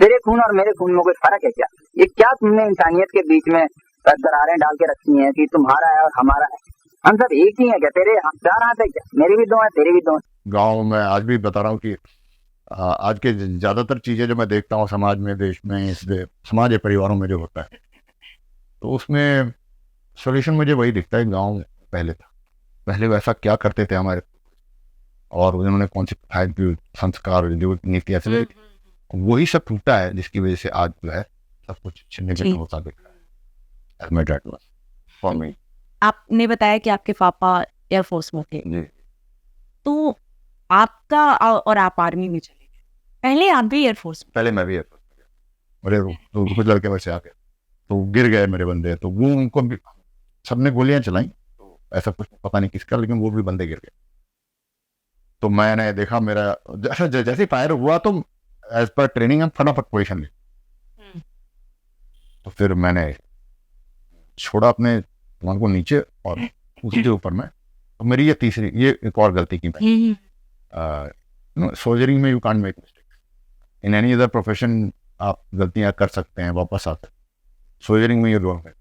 तेरे खून और मेरे खून में कोई फर्क है क्या? ये क्या तुमने इंसानियत के बीच में दरारें डाल के रखी हैं कि तुम्हारा है और हमारा है? हम सब एक ही हैं क्या? तेरे चार हाथ है क्या? मेरे भी दो हैं, तेरे भी दो हैं। गाँव में आज भी बता रहा हूँ कि आज के ज़्यादातर चीज़ें जो मैं देखता हूँ समाज में, देश में, इस समाज या परिवारों में जो होता है, तो उसमें सॉल्यूशन मुझे वही दिखता है गाँव में पहले था। पहले वैसा क्या करते थे हमारे, और उन्होंने कौन सी संस्कार जो नीतियाँ चले, वही सब टूटा है, जिसकी वजह से आज जो है सब कुछ छिन्न भिन्न होता दिख रहा है। फॉर मी, आपने बताया कि आपके पापा एयरफोर्स में थे, जी तो आपका और आप आर्मी में चले गए, पहले आप भी एयरफोर्स में? पहले मैं भी एयरफोर्स में गया। मेरे तो कुछ लड़के वैसे आ गए तो गिर गए मेरे बंदे, तो वो उनको भी सबने गोलियां चलाई, तो ऐसा कुछ पता नहीं किसका, लेकिन वो भी बंदे गिर गए। तो मैंने देखा मेरा जैसे फायर हुआ तो एज पर ट्रेनिंग हम फटाफट पोजिशन ली। तो फिर मैंने छोड़ा अपने दिमाग को नीचे और उसी के ऊपर में, तो मेरी ये एक और गलती की मैं। सोल्जरिंग में you can't make mistake, in any other profession आप गलतियां कर सकते हैं, वापस आते हैं। सोल्जरिंग में यू डोंट मेक।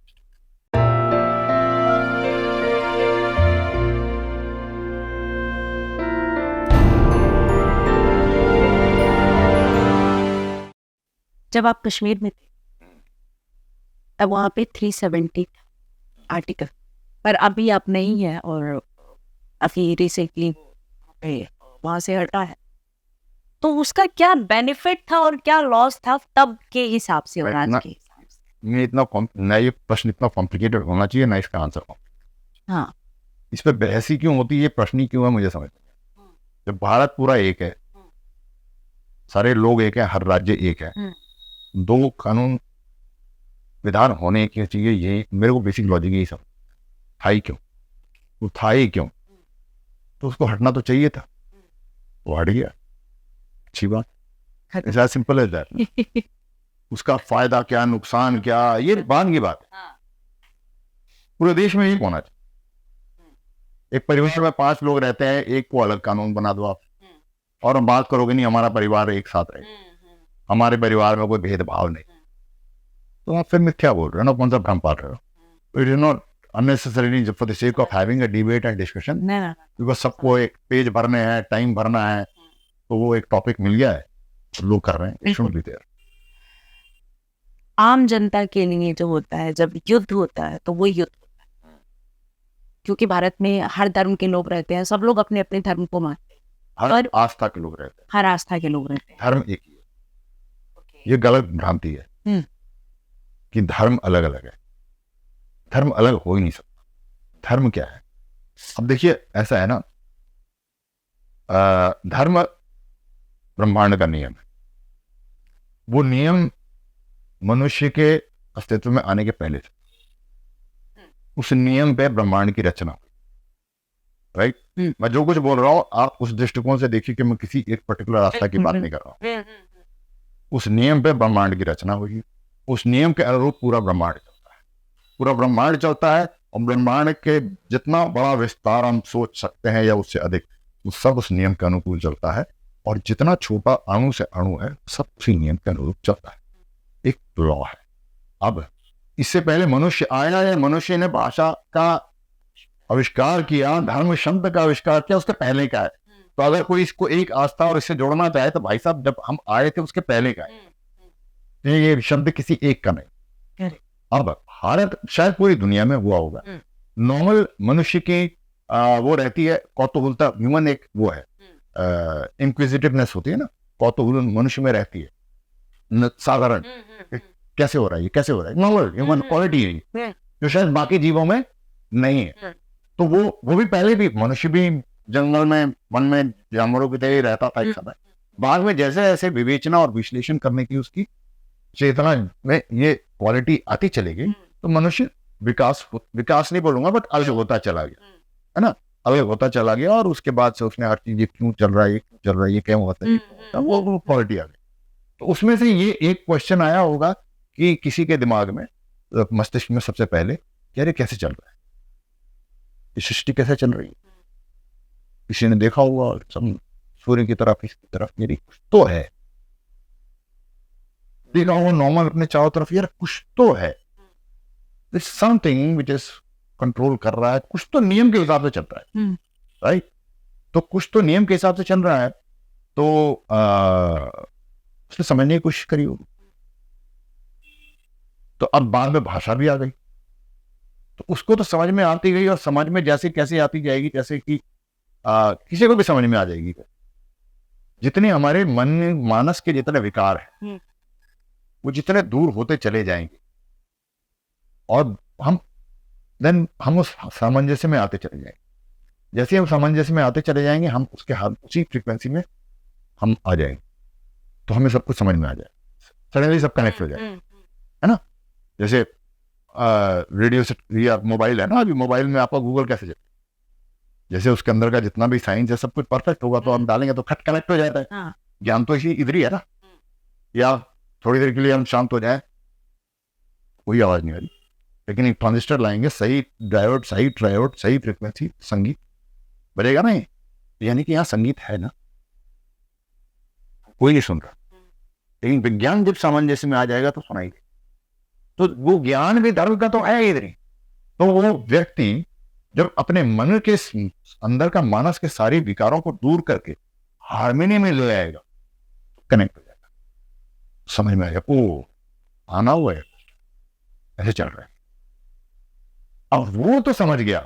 जब आप कश्मीर में थे तब वहाँ पे 370 आर्टिकल, पर अभी आप नहीं है और अभी रिसेंटली वहाँ से हटा है, तो उसका क्या बेनिफिट था और क्या लॉस था तब के हिसाब से और आज के हिसाब से? ना ये प्रश्न इतना कॉम्प्लिकेटेड होना चाहिए, ना इसका आंसर कॉम्प्लिकेटेड। हाँ, इस पर बहस ही क्यों होती है, प्रश्न ही क्यों है, मुझे समझ नहीं है। जब भारत पूरा एक है, सारे लोग एक है, हर राज्य एक है, दो कानून विधान होने के चाहिए, ये मेरे को बेसिक लॉजिक यही समझ। था ही क्यों? वो था ही क्यों? तो उसको हटना तो चाहिए था, वो हट गया, अच्छी बात। It's as simple as that. उसका फायदा क्या, नुकसान क्या, ये बाद की बात है। पूरे देश में एक होना चाहिए। एक परिवार में 5 लोग रहते हैं, एक को अलग कानून बना दो आप, और हम बात करोगे नहीं हमारा परिवार एक साथ रहे, हमारे परिवार में कोई भेदभाव नहीं, तो आप फिर मिथ्या बोल रहे हो ना, कौन सा भ्रम पाल रहे हो। It is not unnecessarily for the sake of having a debate and discussion, because सबको एक पेज भरने हैं, टाइम भरना है, तो वो एक टॉपिक मिल गया है, लोग कर रहे हैं, it shouldn't be there। आम जनता के लिए जो होता है, जब युद्ध होता है तो वो युद्ध होता है, क्योंकि भारत में हर धर्म के लोग रहते हैं, सब लोग अपने अपने धर्म को मानते हैं, हर आस्था के लोग रहते हैं, हर आस्था के लोग रहते हैं, धर्म एक ही है। ये गलत भ्रांति है कि धर्म अलग अलग है, धर्म अलग हो ही नहीं सकता। धर्म क्या है? अब देखिए, ऐसा है ना, धर्म ब्रह्मांड का नियम है। वो नियम मनुष्य के अस्तित्व में आने के पहले थे। उस नियम पे ब्रह्मांड की रचना हुई, राइट। मैं जो कुछ बोल रहा हूं आप उस दृष्टिकोण से देखिए कि मैं किसी एक पर्टिकुलर आस्था की बात नहीं कर रहा हूं। उस नियम पे ब्रह्मांड की रचना हुई, उस नियम के अनुरूप पूरा ब्रह्मांड चलता है, पूरा ब्रह्मांड चलता है। और ब्रह्मांड के जितना बड़ा विस्तार हम सोच सकते हैं या उससे अधिक, वो सब उस नियम के अनुकूल चलता है। और जितना छोटा अणु से अणु है, सब उसी नियम के अनुरूप चलता है, एक लॉ है। अब इससे पहले मनुष्य आया है, मनुष्य ने भाषा का आविष्कार किया, धर्म शब्द का आविष्कार किया, उसके पहले का है। तो अगर कोई इसको एक आस्था और इससे जोड़ना चाहे तो भाई साहब, जब हम आए थे उसके पहले का है, ये शब्द किसी एक का नहीं। अब भारत शायद पूरी दुनिया में हुआ होगा, नॉर्मल मनुष्य की वो रहती है कौतूहलता, ह्यूमन एक वो है, इंक्विजिटिवनेस होती है ना, कौतूहल मनुष्य में रहती है, साधारण कैसे हो रहा है, ये कैसे हो रहा है, नॉर्मल ह्यूमन क्वालिटी है जो शायद बाकी जीवों में नहीं है। तो वो भी पहले भी, मनुष्य भी जंगल में, वन में जानवरों की तरह रहता था एक समय। बाद में जैसे जैसे विवेचना और विश्लेषण करने की उसकी चेतना में ये क्वालिटी आती चलेगी, तो मनुष्य विकास नहीं बोलूंगा, बट अलग होता चला गया, है ना, अलग होता चला गया। और उसके बाद से उसने हर चीज क्यों चल रहा है, ये क्यों होता है, तो वो क्वालिटी आ गई। तो उसमें से ये एक क्वेश्चन आया होगा कि किसी के दिमाग में, मस्तिष्क में सबसे पहले, कि अरे कैसे चल रहा है, सृष्टि कैसे चल रही है। किसी ने देखा होगा, सब सूर्य की तरफ, इसकी तरफ, मेरी कुछ तो है। देखा वो नॉर्मल अपने चारों तरफ, यार कुछ तो है, समथिंग विच इज कंट्रोल कर रहा है, कुछ तो नियम के हिसाब से चल रहा है, राइट? तो कुछ तो नियम के हिसाब से चल रहा है, तो उसने समझने की कोशिश करी होगी। तो अब बाद में भाषा भी आ गई, तो उसको तो समझ में आती गई, और समझ में जैसे कैसे आती जाएगी, जैसे कि किसी को भी समझ में आ जाएगी। जितने हमारे मन मानस के जितने विकार हैं वो जितने दूर होते चले जाएंगे, और हम उस सामंजस्य में आते चले जाएंगे। जैसे हम सामंजस्य में आते चले जाएंगे, हम उसके उसी फ्रीक्वेंसी में हम आ जाएंगे, तो हमें सब कुछ समझ में आ जाए, सडनली सब कनेक्ट हो जाए, है ना? जैसे रेडियो से या मोबाइल है ना, अभी मोबाइल में आपका गूगल कैसे चले, जैसे उसके अंदर का जितना भी साइंस है सब कुछ परफेक्ट होगा, तो हम डालेंगे तो खट कनेक्ट हो जाता है। ज्ञान तो इसी इधर ही है ना। या थोड़ी देर के लिए हम शांत हो जाए, कोई आवाज नहीं आ रही, लेकिन एक ट्रांजिस्टर लाएंगे, सही डायोड, सही ट्रायोड, सही फ्रिक्वेंसी, संगीत बजेगा नहीं, यानी कि यहाँ संगीत है ना, कोई नहीं सुन रहा। लेकिन विज्ञान जब सामंजस्य में आ जाएगा तो सुनाई दे, तो वो ज्ञान भी धर्म का तो है इधर ही। तो वो व्यक्ति जब अपने मन के अंदर का मानस के सारे विकारों को दूर करके हार्मनी में ले आएगा, कनेक्ट हो जाएगा, समझ में आएगा, ओ आना हुआ है, ऐसे चल रहा है। अब वो तो समझ गया,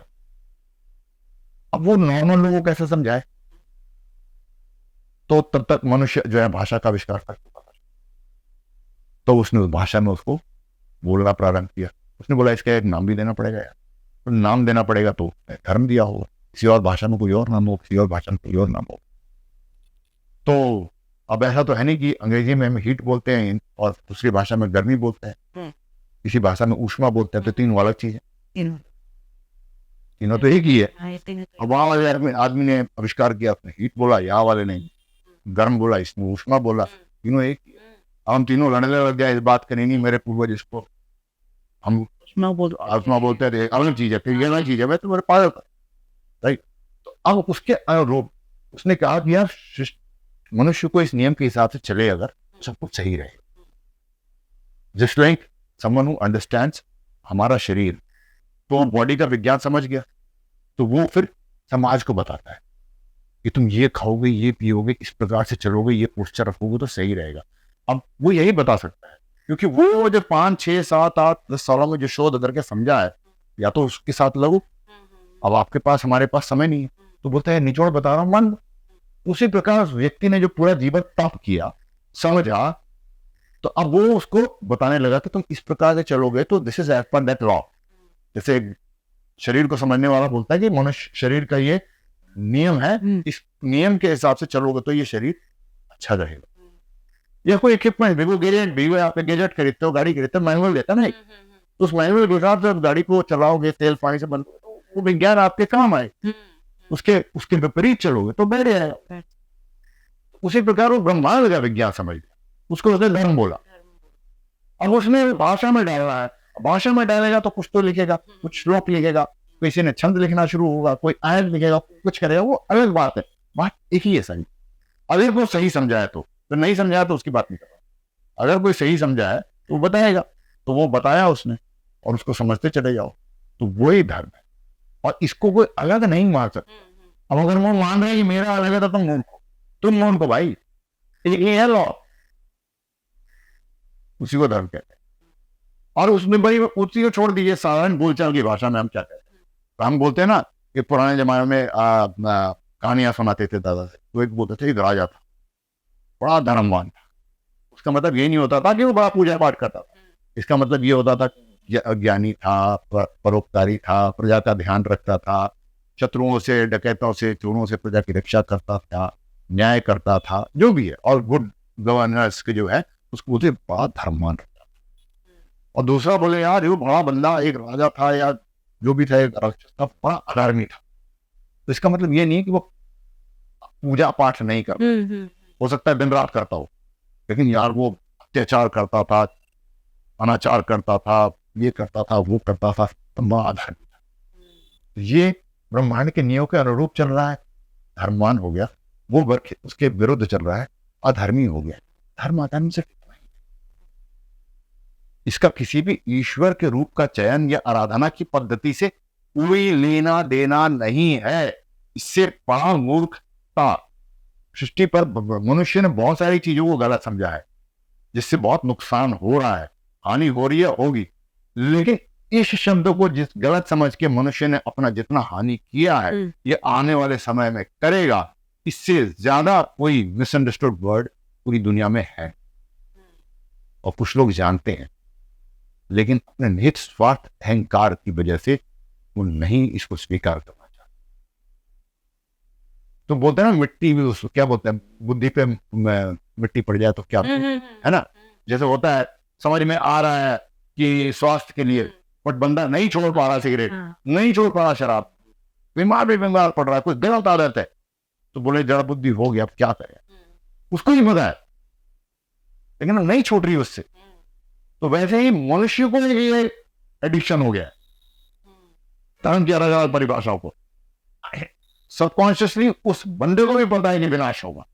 अब वो नॉर्मल लोगों को कैसे समझाए? तो तब तक मनुष्य जो है भाषा का आविष्कार कर चुका था, तो उसने उस भाषा में उसको बोलना प्रारंभ किया। उसने बोला इसका एक नाम भी देना पड़ेगा यार, तो नाम देना पड़ेगा, तो धर्म दिया होगा, किसी और भाषा में कोई और नाम हो, किसी और भाषा में कोई और नाम हो। तो अब ऐसा तो है नहीं कि अंग्रेजी में हम हीट बोलते हैं और दूसरी भाषा में गर्मी बोलते हैं, किसी भाषा में ऊष्मा बोलते हैं, तो तीनों अलग चीज है, तीनों तो एक ही है। अब वहां वाले आदमी ने आविष्कार किया, उसने हीट बोला, यहाँ वाले ने गर्म बोला, इसने ऊष्मा बोला, तीनों एक ही है। हम तीनों लड़ने लग गए, इस बात करेंगे मेरे पूर्वज इसको हम आत्मा बोलते हैं, अलग चीज है, फिर ये अलग चीज है, मैं तुम्हारे पागल था, राइट? तो अब उसके अनुरूप उसने कहा कि यार मनुष्य को इस नियम के हिसाब से चले अगर, सब कुछ सही रहे। Just like someone who understands हमारा शरीर, तो बॉडी का विज्ञान समझ गया, तो वो फिर समाज को बताता है कि तुम ये खाओगे, ये पियोगे, इस प्रकार से चलोगे, ये पोस्चर रखोगे तो सही रहेगा। अब वो यही बता सकता है, क्योंकि वो जो 5, 6, 7, 8, 10 सालों में जो शोध करके समझा है, या तो उसके साथ लगो। अब आपके पास, हमारे पास समय नहीं है, तो बोलता है निचोड़ बता रहा हूं, मान। उसी प्रकार व्यक्ति ने जो पूरा जीवन तप किया, समझा, तो अब वो उसको बताने लगा कि तुम इस प्रकार से चलोगे तो this is as per that law. जैसे शरीर को समझने वाला बोलता है कि मनुष्य शरीर का ये नियम है, इस नियम के हिसाब से चलोगे तो ये शरीर अच्छा रहेगा। या कोई इक्विपमेंट भी, गैजेट भी, आप गैजेट खरीदते हो, गाड़ी खरीदते हो, मैनुअल देता ना, तो उस मैनुअल के हिसाब से गाड़ी को चलाओगे, तेल पानी से बंद, वो विज्ञान आपके काम आए। उसके विपरीत चलोगे तो बैठ जाएगा। उसी प्रकार वो ब्रह्मांड का विज्ञान समझ गया, उसको उसने धर्म बोला। अब उसने भाषा में डालना है, भाषा में डालेगा तो कुछ तो लिखेगा, कुछ श्लोक लिखेगा, किसी ने छंद लिखना शुरू होगा, कोई आयत लिखेगा, कुछ करेगा, वो अलग बात है, बात एक ही है सही। अगर वो सही समझाए तो नहीं समझाया तो उसकी बात नहीं कर रहा। अगर कोई सही समझाए तो बताएगा, तो वो बताया उसने, और उसको समझते चले जाओ, तो वही धर्म है। और इसको कोई अलग नहीं मान सकता। अब अगर वो मान रहे कि मेरा अलग है तो तुम मूर्ख हो भाई, ये है लॉ, उसी को धर्म कहते हैं। और उसमें बड़ी उसी को छोड़ दीजिए, साधारण बोलचाल की भाषा में हम क्या कहते हैं, तो हम बोलते हैं ना कि पुराने जमाने में कहानियां सुनाते थे दादा से, तो एक बोलते थे एक राजा था, बड़ा धर्मवान था। उसका मतलब ये नहीं होता था कि वो बड़ा पूजा पाठ करता था, इसका मतलब ये होता था ज्ञानी था, परोपकारी था, प्रजा का ध्यान रखता था, शत्रुओं से, डकैतों से, चोरों से प्रजा की रक्षा करता था, न्याय करता था, जो भी है, और गुड गवर्नेंस के जो है उसको बोलते बड़ा धर्मवान रखता था। और दूसरा बोले यार ये बड़ा बंदा एक राजा था, या जो भी था, एक राक्षस था, बड़ा अधर्मी था। तो इसका मतलब ये नहीं है कि वो पूजा पाठ नहीं करता, हो सकता है दिन रात करता हो, लेकिन यार वो अत्याचार करता था, अनाचार करता था, ये करता था, वो करता था, तो बड़ा अधर्मी था। ये ब्रह्मांड के नियमों के अनुरूप चल रहा है, धर्मवान हो गया। वो वर्ग उसके विरुद्ध चल रहा है, अधर्मी हो गया। धर्म अधर्म से इसका किसी भी ईश्वर के रूप का चयन या आराधना की पद्धति से कोई लेना देना नहीं है। इससे बड़ा मूर्खता सृष्टि पर मनुष्य ने बहुत सारी चीजों को गलत समझा है, जिससे बहुत नुकसान हो रहा है, हानि हो रही है, होगी। लेकिन इस शब्द को जिस गलत समझ के मनुष्य ने अपना जितना हानि किया है, ये आने वाले समय में करेगा, इससे ज्यादा कोई मिसअंडरस्टूड वर्ड पूरी दुनिया में है। और कुछ लोग जानते हैं, लेकिन अपने निहित स्वार्थ अहंकार की वजह से वो नहीं इसको स्वीकार करना चाहते। तो बोलते हैं ना, मिट्टी भी उसको क्या बोलते हैं, बुद्धि पे मिट्टी पड़ जाए तो क्या, है ना। जैसे होता है, समझ में आ रहा है कि स्वास्थ्य के लिए, बट बंदा नहीं छोड़ पा रहा सिगरेट, नहीं छोड़ पा रहा शराब, बीमार भी बीमार पड़ रहा है, कुछ गलत आदत है, तो बोले जड़ बुद्धि हो गया, अब क्या करें, उसको ही पता है, लेकिन नहीं छूट रही उससे। तो वैसे ही मनुष्य को ये एडिक्शन हो गया है, तरंग की अलग अलग परिभाषाओं को। सबकॉन्शियसली उस बंदे को भी पता है कि विनाश होगा,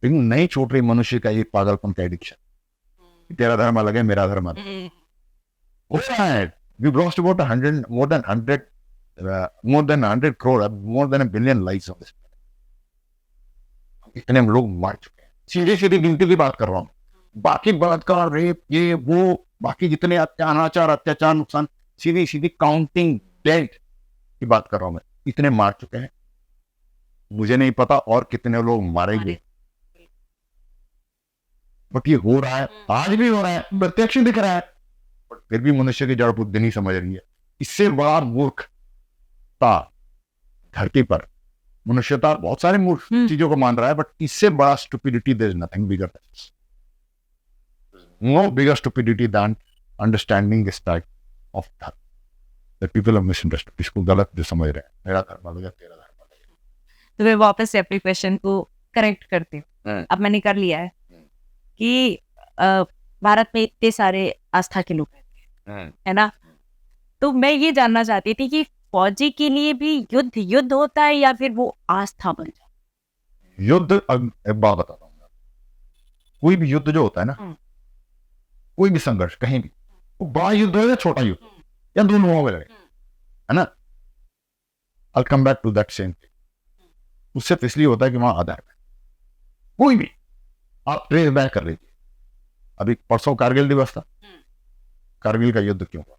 लेकिन नहीं छूट रही मनुष्य का ये पागलपन का एडिक्शन। तेरा धर्म अलग है, मेरा धर्म अलग है। हो रहा है। We've lost about more than 100 crore, more than a billion lives of this. इतने लोग मार चुके हैं। सीधे सीधे गिनती की बात कर रहा हूँ, बाकी बलात्कार, रेप, ये वो, बाकी जितने अत्याचार, नुकसान, सीधी सीधी काउंटिंग डेड की बात कर रहा हूं मैं। इतने मार चुके हैं, मुझे नहीं पता और कितने लोग मारेंगे, बट ये हो रहा है, आज भी हो रहा है, प्रत्यक्ष दिख रहा है, बट फिर भी मनुष्य की जड़ बुद्धि नहीं समझ रही है। इससे बड़ा मूर्खता धरती पर, मनुष्यता बहुत सारे मूर्ख चीजों को मान रहा है, बट इससे बड़ा stupidity there is nothing bigger, no bigger stupidity than understanding this type of dharma that people have misunderstood. इसको गलत जो समझ रहे हैं, मेरा धर्म अलग है, तेरा धर्म अलग है। तो मैं वापस से अपने क्वेश्चन को करेक्ट करती हूँ। अब मैंने कर लिया है कि भारत में इतने सारे आस्था के लोग रहते हैं, है ना। तो मैं ये जानना चाहती थी कि फौजी के लिए भी युद्ध होता है या फिर वो आस्था बन जाता है? युद्ध, एक बात बताता हूँ, कोई भी युद्ध जो होता है ना, कोई भी संघर्ष कहीं भी, वो बड़ा युद्ध हो या छोटा युद्ध या दोनों हो गए, है ना। I'll come back to that same thing. उससे इसलिए होता है कि वहां आधार है, कोई भी आप ट्रेस बैक कर लीजिए। अभी परसों कारगिल दिवस था, कारगिल का युद्ध क्यों हुआ?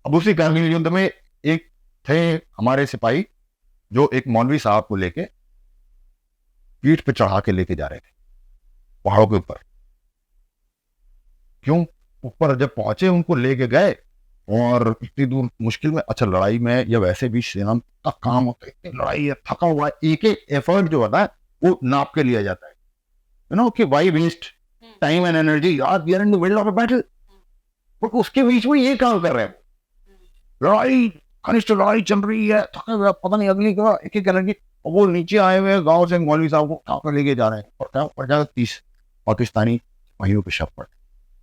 अब उसी कारगिल युद्ध में एक थे हमारे सिपाही जो एक मौलवी साहब को लेके पीठ पे चढ़ा के लेके जा रहे थे पहाड़ों के ऊपर। क्यों? ऊपर जब पहुंचे उनको लेके गए, और इतनी दूर मुश्किल में, अच्छा लड़ाई में या वैसे भी सेना का काम होता है, इतनी लड़ाई है, थका हुआ है, एक एक एफर्ट जो होता है वो नाप के लिया जाता है, यू नो, कि why waste time and energy, यार we are in the middle of a battle, but उसके बीच में ये काम कर रहे हैं, लड़ाई, घनिष्ठ लड़ाई चल रही है, थका हुआ, पता नहीं अगली क्या, एक एक एनर्जी, और वो नीचे आए हुए गांव से मौलवी साहब को उठा कर लेके जा रहे हैं, और क्या पड़ जाएगा 30 पाकिस्तानी भाइयों के शव पर।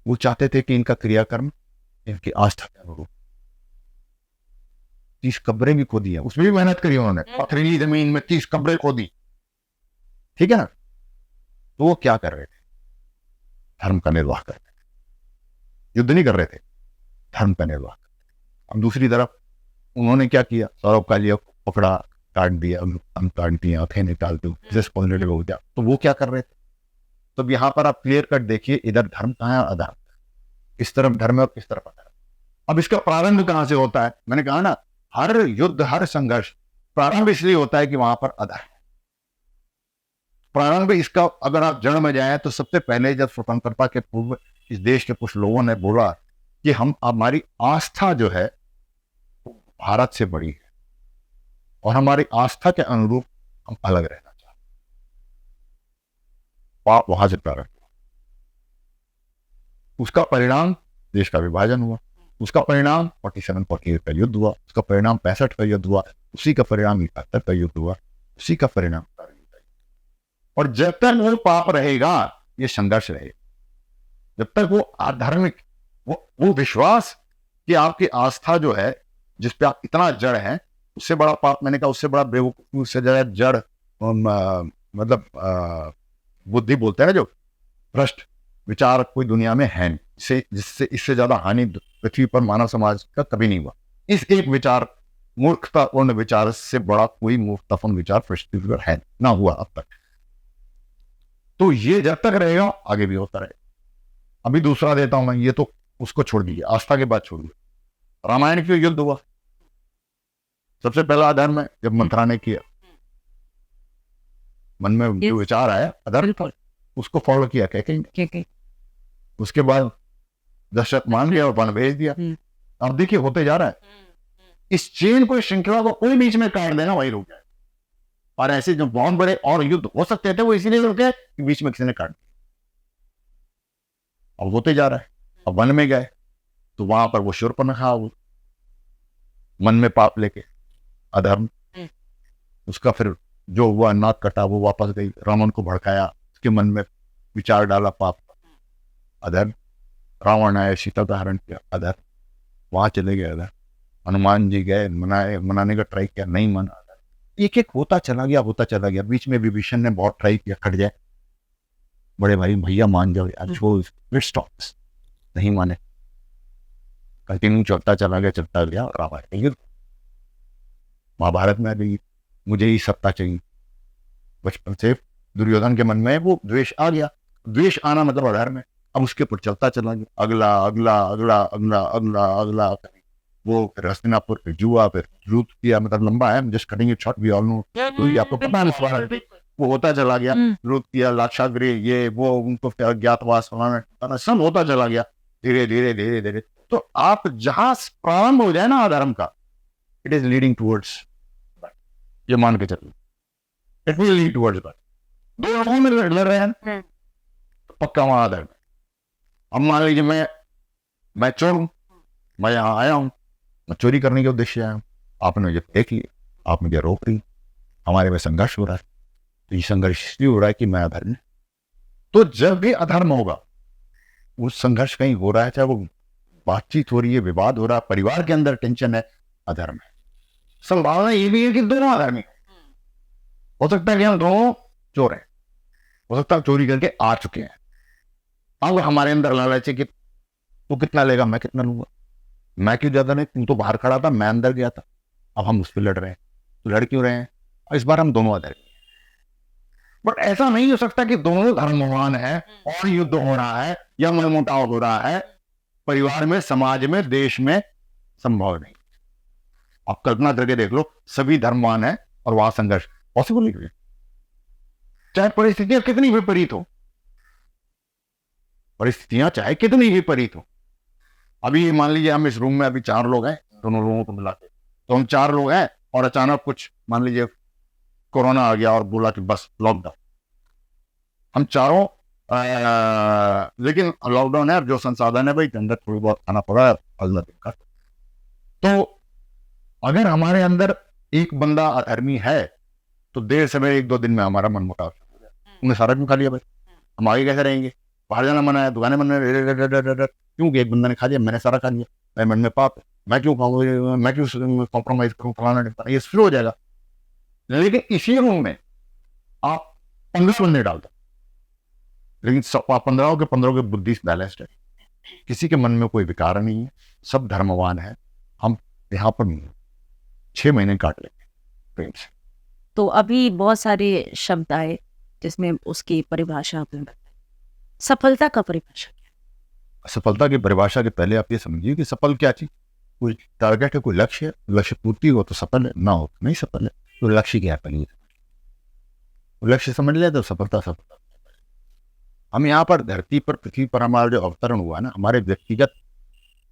वो चाहते थे कि इनका क्रियाकर्म इनकी आस्था के अनुरूप, 30 कब्रें भी खोदी है, उसमें भी मेहनत करी उन्होंने, पथरीली जमीन में 30 कब्रें खोदी, ठीक है ना। तो वो क्या कर रहे थे? धर्म का निर्वाह कर रहे थे, युद्ध नहीं कर रहे थे, धर्म का निर्वाह कर रहे थे। अब दूसरी तरफ उन्होंने क्या किया? सौरभ कालिया को पकड़ा, काट दिया, काट दिया, आंखें निकाल दी, पॉजिटिव हो गया। तो वो क्या कर रहे थे? तो यहाँ पर आप क्लियर कट देखिए, इधर धर्म कहाँ है, अधर्म, किस तरफ धर्म है और किस तरफ अधर्म। अब इसका प्रारंभ कहाँ से होता है? मैंने कहा ना, हर युद्ध, हर संघर्ष प्रारंभ इसलिए होता है कि वहां पर अधर्म है। प्रारंभ इसका अगर आप जड़ में जाए तो सबसे पहले जब स्वतंत्रता के पूर्व इस देश के कुछ लोगों ने बोला कि हम, हमारी आस्था जो है भारत से बड़ी है और हमारी आस्था के अनुरूप हम अलग रहना चाहते, पाप वहां से प्रारंभ हुआ। उसका परिणाम देश का विभाजन हुआ, उसका परिणाम 47-48 का युद्ध हुआ, उसका परिणाम 65 का युद्ध हुआ, उसी का परिणाम 71 का युद्ध हुआ, उसी का परिणाम। और जब तक वो पाप रहेगा, ये संघर्ष रहेगा। जब तक वो आधार्मिक, वो विश्वास कि आपकी आस्था जो है, जिस पे आप इतना जड़ है, उससे बड़ा पाप, मैंने कहा उससे बड़ा बेवकूफ, उससे ज्यादा जड़, मतलब बुद्धि बोलते हैं जो भ्रष्ट विचार कोई दुनिया में है नहीं जिससे इससे ज्यादा हानि पृथ्वी पर मानव समाज का कभी नहीं हुआ। इस एक विचार, मूर्खतापूर्ण विचार से बड़ा कोई मूर्खतापूर्ण विचार पृथ्वी पर है ना हुआ अब तक। तो ये जब तक रहेगा आगे भी होता रहेगा। अभी दूसरा देता हूं मैं, ये तो उसको छोड़ दीजिए, आस्था के बाद छोड़ दीजिए। रामायण क्यों युद्ध हुआ? सबसे पहला अधर्म है, जब मंथरा ने किया, मन में जो विचार आया अधर्म, उसको फॉलो किया कह कहीं। उसके बाद दशरथ मान लिया और वन भेज दिया। अब देखिए होते जा रहा है, इस चेन को, इस श्रृंखला को कोई बीच में काट देना, वही रुक जाए। और ऐसे जो बहुत बड़े और युद्ध हो सकते थे वो इसीलिए रुके कि बीच में किसी ने काट दिया। अब होते जा रहा है। अब वन में गए तो वहां पर वो शूर्पणखा हुई, मन में पाप लेके, अधर्म, उसका फिर जो हुआ नाक कटा, वो वापस गई, रावण को भड़काया, उसके मन में विचार डाला पाप, अधर्म। रावण आया, सीता का हरण किया, अधर्म, वहां चले गए अधर्म। हनुमान जी गए, मनाने का ट्राई किया, नहीं मना, एक एक होता चला गया। बीच में विभीषण ने बहुत ट्राई किया, कट जाए, बड़े भाई भैया मान जाओ यार, नहीं माने, कंटिन्यू चलता चला गया। रामायण, महाभारत में भी मुझे ही सत्ता चाहिए, बचपन से दुर्योधन के मन में वो द्वेष आ गया। द्वेष आना मतलब अधर्म है। अब उसके ऊपर चलता चला गया, अगला, वो फिर हस्तिनापुर, फिर जुआ, फिर युद्ध किया, मतलब लंबा है, just cutting it short, we all know, तो आपको पता है। वो होता चला गया, युद्ध किया, लाक्षागृह, ये वो, उनको अज्ञातवास फलाना सब होता चला गया, धीरे। तो आप जहां प्रारंभ हो जाए ना अधर्म का, इट इज लीडिंग टुवर्ड्स, ये मान के चलिए, इट विल लीड टुवर्ड्स। दो लोगों में लड़ रहे हैं तो पक्का वहां अधर्म। अब मान लीजिए मैं चोर हूं, मैं यहाँ आया हूं, मैं चोरी करने के उद्देश्य आया हूं, आपने मुझे देख लिया, आप मुझे रोक रही, हमारे में संघर्ष हो रहा है। तो ये संघर्ष इसलिए हो रहा है कि मैं अधर्म। तो जब भी अधर्म होगा, वो संघर्ष कहीं हो रहा है, चाहे वो बातचीत हो रही है, विवाद हो रहा है, परिवार के अंदर टेंशन है, अधर्म है। संभावना ये भी है कि दोनों अधर्मी हो सकता है कि हम दोनों चोर हैं, हो सकता है चोरी करके आ चुके हैं। अब हमारे अंदर लालच है कि तू कितना लेगा, मैं कितना लूंगा, मैं क्यों ज्यादा नहीं, तू तो बाहर खड़ा था, मैं अंदर गया था, अब हम उस पर लड़ रहे हैं। तो लड़ क्यों रहे हैं? और इस बार हम दोनों अधर्मी। बट ऐसा नहीं हो सकता कि दोनों धर्मवान है और युद्ध हो रहा है या मनमुटाव हो रहा है परिवार में, समाज में, देश में, संभव नहीं। आप कल्पना करके देख लो, सभी धर्मवान है और वहां संघर्ष पॉसिबल नहीं है, चाहे परिस्थितियां कितनी विपरीत हो, परिस्थितियां चाहे कितनी विपरीत हो। अभी मान लीजिए हम इस रूम में अभी 4 लोग हैं, दोनों लोगों को मिला के, तो हम 4 लोग हैं और अचानक कुछ मान लीजिए कोरोना आ गया और बोला कि बस लॉकडाउन, हम चारों, लेकिन लॉकडाउन है, जो संसाधन है भाई अंदर थोड़ी बहुत खाना पड़ा है, अल्लाह का। तो अगर हमारे अंदर एक बंदा अधर्मी है तो देर से मेरे 1-2 दिन में हमारा मन मुटाव हो गया, उन्हें सारा क्यों खा लिया भाई, हम आगे कैसे रहेंगे, बाहर जाना मना है, दुकानें मना है, क्योंकि एक बंदा ने खा लिया, मैंने सारा खा लिया, मेरे मन में पाप है, मैं क्यों खाऊंगा, मैं क्यों कॉम्प्रोमाइज करूँ, फलाना, ये शुरू हो जाएगा। लेकिन इसी रूम में आप 15 बंदे डाल दो, लेकिन 15 के 15 की बुद्धि बैलेंस्ड है, किसी के मन में कोई विकार नहीं है, सब धर्मवान है, हम यहाँ पर 6 महीने काट लेंगे प्रेम से। तो अभी बहुत सारे शब्द आए जिसमें उसकी परिभाषा आपने बताई, सफलता का परिभाषा क्या है? सफलता की परिभाषा के पहले आप ये समझिए कि सफल क्या चीज, कोई टारगेट है, कोई लक्ष्य है, लक्ष्य पूर्ति हो तो सफल है, ना हो तो नहीं सफल है। तो लक्ष्य क्या है पहले, लक्ष्य समझ लिया तो सफलता। हम यहाँ पर धरती पर, पृथ्वी पर हमारा जो अवतरण हुआ ना, हमारे व्यक्तिगत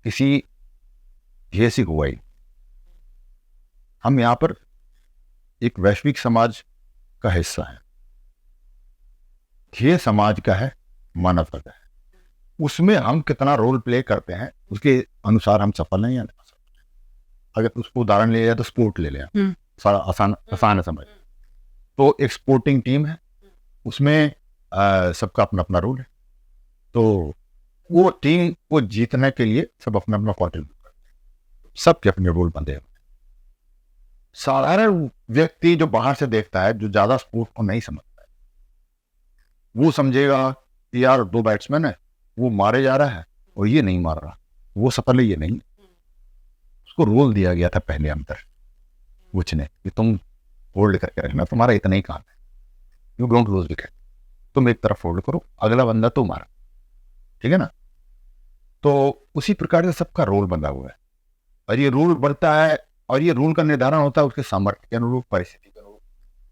किसी ध्येय से हुआ ही। हम यहाँ पर एक वैश्विक समाज का हिस्सा है, ध्येय समाज का है, मानवता का है, उसमें हम कितना रोल प्ले करते हैं उसके अनुसार हम सफल हैं या नहीं सफल। अगर उसको उदाहरण ले लिया तो स्पोर्ट ले लिया, सारा आसान है समझ। तो एक स्पोर्टिंग टीम है, उसमें सबका अपना अपना रोल है, तो वो टीम को जीतने के लिए सब अपना अपना कॉन्ट्रीब्यूट करते हैं, सबके अपने रोल बंधे हैं। साधारण व्यक्ति जो बाहर से देखता है, जो ज्यादा स्पोर्ट को नहीं समझता है, वो समझेगा कि यार 2 बैट्समैन है, वो मारे जा रहा है और ये नहीं मार रहा, वो सफल है ये नहीं। उसको रोल दिया गया था पहले अंदर कोच ने कि तुम होल्ड करके रखना, तुम्हारा इतना ही काम है, यू डोंट लूज विकेट, तुम एक तरफ होल्ड करो, अगला बंदा तो मारा, ठीक है ना। तो उसी प्रकार से सबका रोल बंधा हुआ है और ये रूल बनता है और ये रूल का निर्धारण होता है उसके सामर्थ्य के अनुरूप, परिस्थिति के अनुरूप।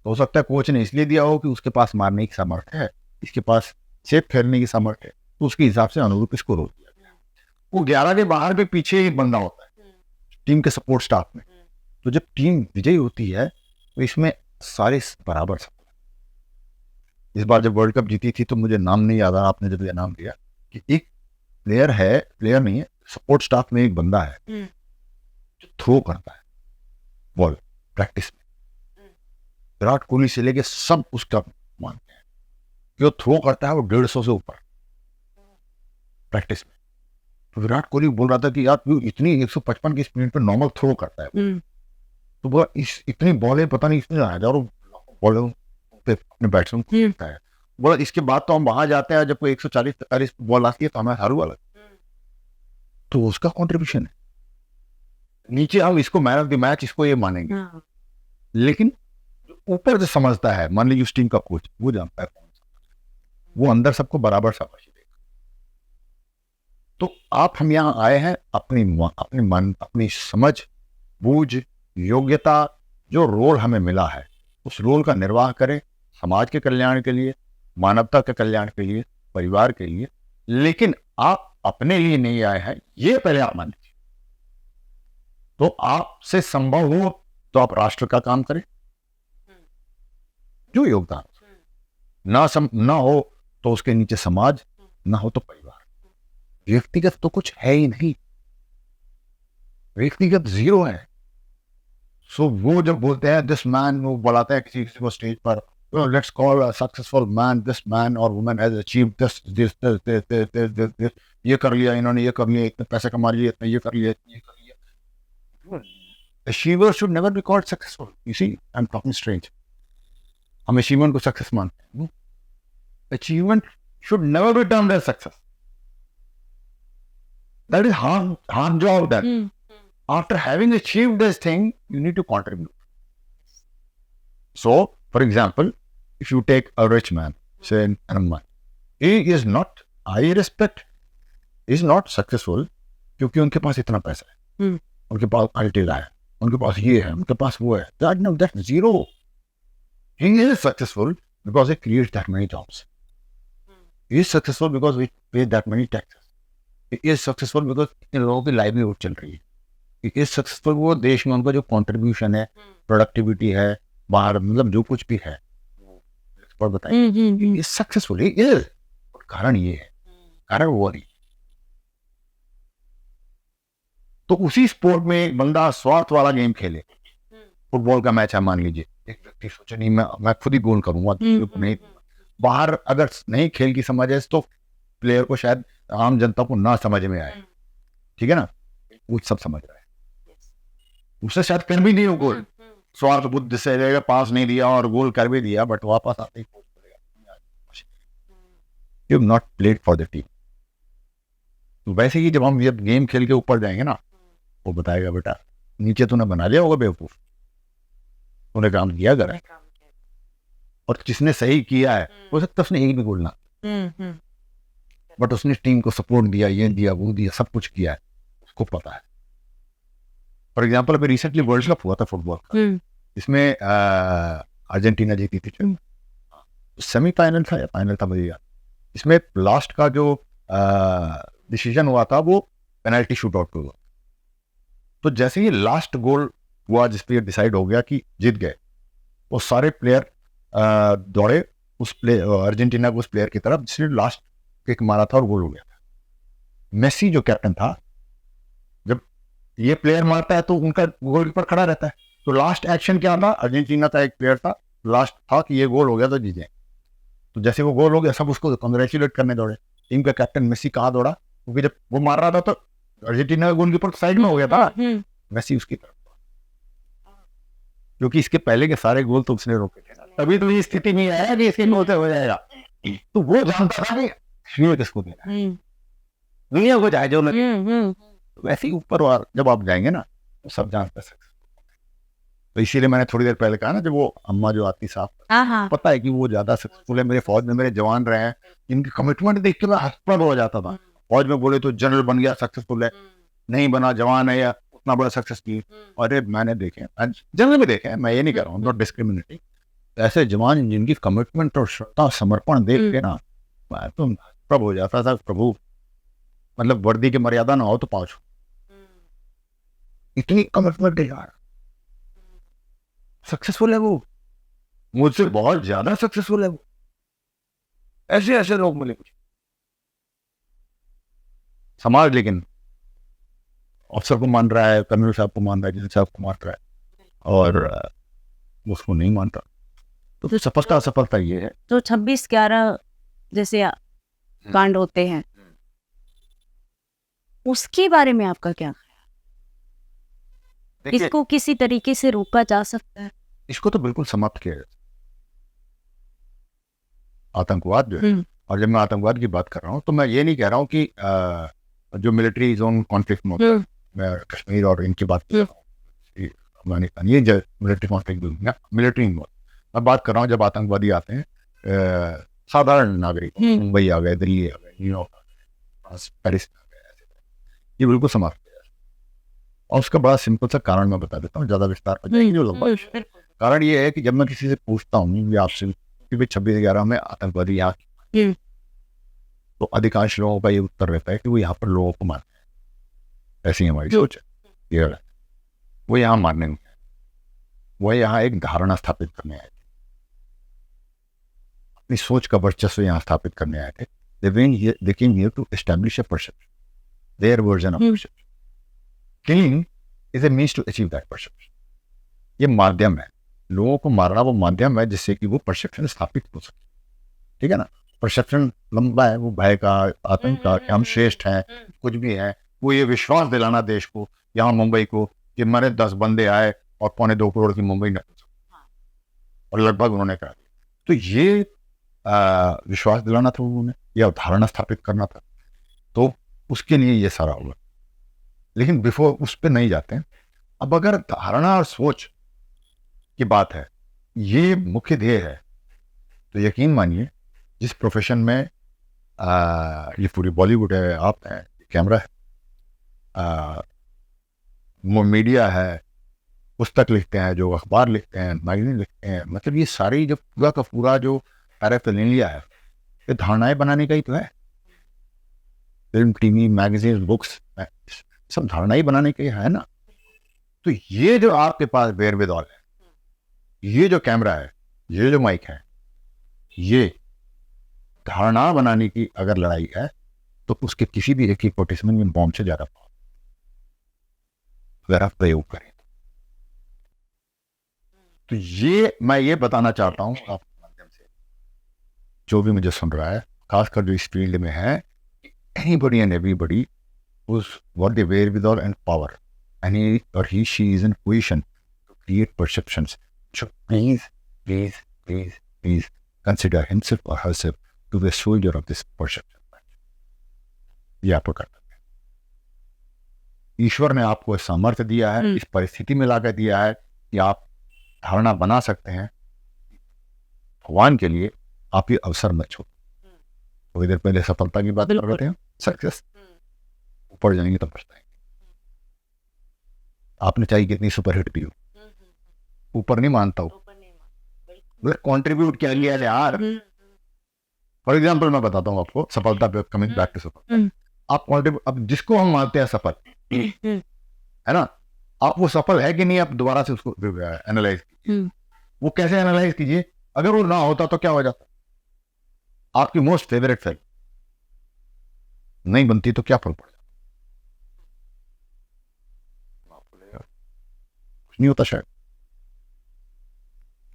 तो हो सकता है कोच ने इसलिए दिया हो कि उसके पास मारने की सामर्थ्य है, इसके पास सेफ खेलने की सामर्थ्य है, तो उसके हिसाब से अनुरूप इसको रोल दिया गया। वो 11 के बाहर भी पीछे एक बंदा होता है टीम के सपोर्ट स्टाफ में। तो जब टीम विजयी होती है तो इसमें सारे बराबर सब। इस बार जब वर्ल्ड कप जीती थी तो मुझे नाम नहीं याद आ, आपने जब ये नाम दिया कि एक प्लेयर नहीं है, सपोर्ट स्टाफ में एक बंदा है जो थ्रो करता है बॉल प्रैक्टिस में। विराट कोहली से लेके सब उसका मानते हैं कि वो थ्रो करता है वो 150 से ऊपर प्रैक्टिस में। तो विराट कोहली बोल रहा था कि यार तू इतनी 155 की स्पीड पे नॉर्मल थ्रो करता है, तो बोला इस इतनी बॉलें पता नहीं इसमें हजारों बॉलों पे अपने बैट्समैन को खेलता है। बोला इसके बाद तो हम वहां जाते हैं जब कोई 140-45 बॉल आती है तो हमें हारू वाला, तो उसका कॉन्ट्रीब्यूशन है। नीचे हम इसको मैन ऑफ द मैच इसको ये मानेंगे, लेकिन ऊपर से समझता है, मान लीजिए उस टीम का कोच, वो जानता है वो अंदर सबको बराबर शाबाशी देगा। तो हम यहाँ आए हैं अपनी मन, अपनी समझ, बूझ, योग्यता, जो रोल हमें मिला है उस रोल का निर्वाह करें समाज के कल्याण के लिए, मानवता के कल्याण के लिए, परिवार के लिए। लेकिन आप अपने लिए नहीं आए हैं, ये पहले आप मान लीजिए। तो आपसे संभव हो तो आप राष्ट्र का काम करें, जो योगदान ना हो तो उसके नीचे समाज, ना हो तो परिवार। व्यक्तिगत तो कुछ है ही नहीं, व्यक्तिगत जीरो है। सो वो जब बोलते हैं दिस मैन, वो बुलाते हैं किसी को स्टेज पर, let's call a successful man, this man और वुमन हैज अचीव्ड दिस, ये कर लिया इन्होंने, ये कर लिया, इतने पैसे कमा लिए, इतने ये कर लिया, इतने ये कर लिया। Achiever should never be called successful. You see, I am talking strange. हम अचीवमेंट को सक्सेस मानते हैं। Achievement should never be termed as success. That is hard job that after having achieved this thing you need to contribute. So for example, if you take a rich man, say Elon Musk, he is not, I respect, is not successful क्योंकि उनके पास इतना पैसा है, उनके पास अल्टीला है, उनके पास ये है, उनके पास वो है। That's zero. He is successful because he creates that many jobs. He is successful because he pays that many taxes. He is successful because इन लोगों की लाइवलीहुड चल रही है। He is successful वो देश में उनका जो कंट्रीब्यूशन है, प्रोडक्टिविटी है, बाहर मतलब जो कुछ भी है, पर बताइए, he is successful, he is। कारण ये है, कारण वो नहीं। तो उसी स्पोर्ट में एक बंदा स्वार्थ वाला गेम खेले, फुटबॉल का मैच है मान लीजिए, एक व्यक्ति सोचे नहीं मैं खुद ही गोल करूंगा, नहीं, बाहर अगर नहीं खेल की समझ है तो प्लेयर को शायद आम जनता को ना समझ में आए, ठीक है ना, वो सब समझ रहा है, उससे शायद कर भी नहीं हो गोल, स्वार्थ बुद्ध से पास नहीं दिया और गोल कर भी दिया, बट वापस आते ही you not played for the team. तो वैसे ही जब हम ये गेम खेल के ऊपर जाएंगे ना, वो बताएगा बेटा नीचे तूने बना लिया होगा बेवकूफ, तूने काम किया कर, और जिसने सही किया है हो सकता है उसने एक भी गोल ना, बट उसने टीम को सपोर्ट दिया, ये दिया, वो दिया, सब कुछ किया है, उसको पता है। फॉर एग्जाम्पल अभी रिसेंटली वर्ल्ड कप हुआ था फुटबॉल का, इसमें अर्जेंटीना जीती थी, सेमीफाइनल था या फाइनल था मुझे याद। इसमें लास्ट का जो डिसीजन हुआ था वो पेनल्टी शूट आउट पे हुआ। तो जैसे ही लास्ट गोल हुआ जिस पे डिसाइड हो गया कि जीत गए, वो सारे प्लेयर दौड़े उस अर्जेंटीना को उस प्लेयर की तरफ जिसने लास्ट किक मारा था और गोल हो गया था। मेसी जो कैप्टन था, जब ये प्लेयर मारता है तो उनका गोल पर खड़ा रहता है, तो लास्ट एक्शन क्या था, अर्जेंटीना का एक प्लेयर था, लास्ट था कि ये गोल हो गया तो जीते। तो जैसे वो गोल हो गया सब उसको कंग्रेचुलेट करने दौड़े। टीम का कैप्टन मेसी कहाँ दौड़ा, क्योंकि जब वो मार रहा था तो अर्जेंटीना का गोलकीपर साइड में हो गया था, मेसी उसकी तरफ, क्योंकि इसके पहले के सारे गोल तो उसने रोके थे, तभी तो ये स्थिति नहीं आया कि इसके गोल से हो जाएगा। तो वो जानता था कि कश्मीर किसको देना है, दुनिया को चाहे जो लगे, वैसे ही ऊपर और जब आप जाएंगे ना तो सब जान पे सक्सेस। तो इसीलिए मैंने थोड़ी देर पहले कहा ना, जब वो अम्मा जो आती साहब, पता है कि वो ज्यादा सक्सेसफुल है, मेरे फौज में मेरे जवान रहे हैं, इनकी कमिटमेंट देख के मैं हतप्रभ हो जाता था। फौज में बोले तो जनरल बन गया सक्सेसफुल है, नहीं बना जवान है या उतना बड़ा सक्सेस की। अरे मैंने देखे, जनरल में देखे, मैं ये नहीं कह रहा हूँ, नॉट डिस्क्रिमिनेटिंग, ऐसे जवान जिनकी कमिटमेंट और श्रद्धा समर्पण देख के ना मैं तो हतप्रभ हो जाता था। प्रभु, मतलब वर्दी की मर्यादा ना हो तो पाँच, इतनी कमिटमेंट है यार। सक्सेसफुल है वो, मुझसे बहुत ज्यादा सक्सेसफुल है वो। ऐसे ऐसे लोग मिले मुझे समाज, लेकिन अफसर को मान रहा है, कर्नल साहब को मान रहा है, जनरल साहब को मान रहा है, और उसको नहीं मानता। तो सफलता असफलता ये है। तो 26/11 जैसे कांड होते हैं, उसके बारे में आपका क्या ख्याल? इसको किसी तरीके से रोका जा सकता है? इसको तो बिल्कुल समाप्त किया जाए, आतंकवाद जो है। और जब मैं आतंकवाद की बात कर रहा हूँ तो मैं ये नहीं कह रहा हूँ कि जो मिलिट्री जोन कॉन्फ्लिक्ट में होता है, मैं कश्मीर और इनकी बात कर रहा हूँ, अफगानिस्तान, ये मिलिट्री कॉन्फ्लिक्ट, मिलिट्री में मैं बात कर रहा हूँ। जब आतंकवादी आते हैं, साधारण नागरिक, मुंबई आ गए, दिल्ली आ गए, न्यूयॉर्क, पेरिस आ गए, ये बिल्कुल समाप्त किया जाए। और उसका बड़ा सिंपल सा कारण मैं बता देता हूँ, ज्यादा विस्तार पर जाएंगे जो लोग। कारण ये है कि जब मैं किसी से पूछता हूँ आपसे कि 26/11 में आतंकवादी यहाँ, तो अधिकांश लोगों का ये उत्तर रहता है कि वो यहाँ पर लोगों को मारते हैं। ऐसी हमारी सोच है, ये वो यहाँ मारने में, वो यहाँ एक धारणा स्थापित करने आए थे, अपनी सोच का वर्चस्व यहाँ स्थापित करने आए थे। They came here to establish a perception, their version of perception. Killing is a means to achieve that perception. ये माध्यम है, लोगों को मारना वो माध्यम है जिससे कि वो परसेप्शन स्थापित हो सके। ठीक है ना, परसेप्शन लंबा है, वो भय का, आतंक का, कि हम श्रेष्ठ हैं, कुछ भी है, वो ये विश्वास दिलाना देश को, यहाँ मुंबई को, कि हमारे 10 बंदे आए और 2.25 करोड़ की मुंबई न, और लगभग उन्होंने करा दिया। तो ये विश्वास दिलाना था उन्होंने, यह धारणा स्थापित करना था, तो उसके लिए ये सारा हुआ। लेकिन बिफोर उस पर नहीं जाते हैं। अब अगर धारणा और सोच की बात है, ये मुख्य ध्येय है, तो यकीन मानिए जिस प्रोफेशन में ये पूरी बॉलीवुड है, आप हैं, कैमरा है, मीडिया है, पुस्तक लिखते हैं, जो अखबार लिखते हैं, मैगजीन लिखते हैं, मतलब ये सारी जो पूरा का पूरा जो पैराफिलिया है, ये धारणाएं बनाने का ही तो है। फिल्म, टीवी, मैगजीन, बुक्स, सब धारणा ही बनाने के है ना। तो ये जो आपके पास वेयरविदॉल है, ये जो कैमरा है, ये जो माइक है, ये धारणा बनाने की अगर लड़ाई है, तो उसके किसी भी एक कोटेशन में बॉम्ब से ज्यादा पावर अगर आप प्रयोग करें। तो ये मैं ये बताना चाहता हूं आपके माध्यम से, जो भी मुझे सुन रहा है, खासकर जो इस फील्ड में है, anybody and everybody who's what the wherewithal and power, and he or she is in position to create perceptions. So please consider himself or herself to be a soldier of this perception. ये आपको करना है। ईश्वर ने आपको सामर्थ्य दिया है, इस परिस्थिति में लाकर दिया है कि आप धारणा बना सकते हैं। भगवान के लिए आप ये अवसर मत छोड़ो। थोड़ी देर पहले सफलता की बात कर रहे थे, सक्सेस, ऊपर जाएंगे तब पछताएंगे। आपने चाहिए कितनी सुपरहिट भी हो, ऊपर नहीं मानता हूं, कंट्रीब्यूट किया गया यार। फॉर एग्जाम्पल मैं बताता हूँ आपको, सफलता पे, कमिंग बैक टू सफलता, आप कंट्रीब्यूट, अब जिसको हम मानते हैं सफल है ना, आप वो सफल है कि नहीं, आप दोबारा से उसको एनालाइज कीजिए। वो कैसे एनालाइज कीजिए, अगर वो ना होता तो क्या हो जाता, आपकी मोस्ट फेवरेट फिल्म नहीं बनती तो क्या फर्क पड़ता, कुछ नहीं होता शायद।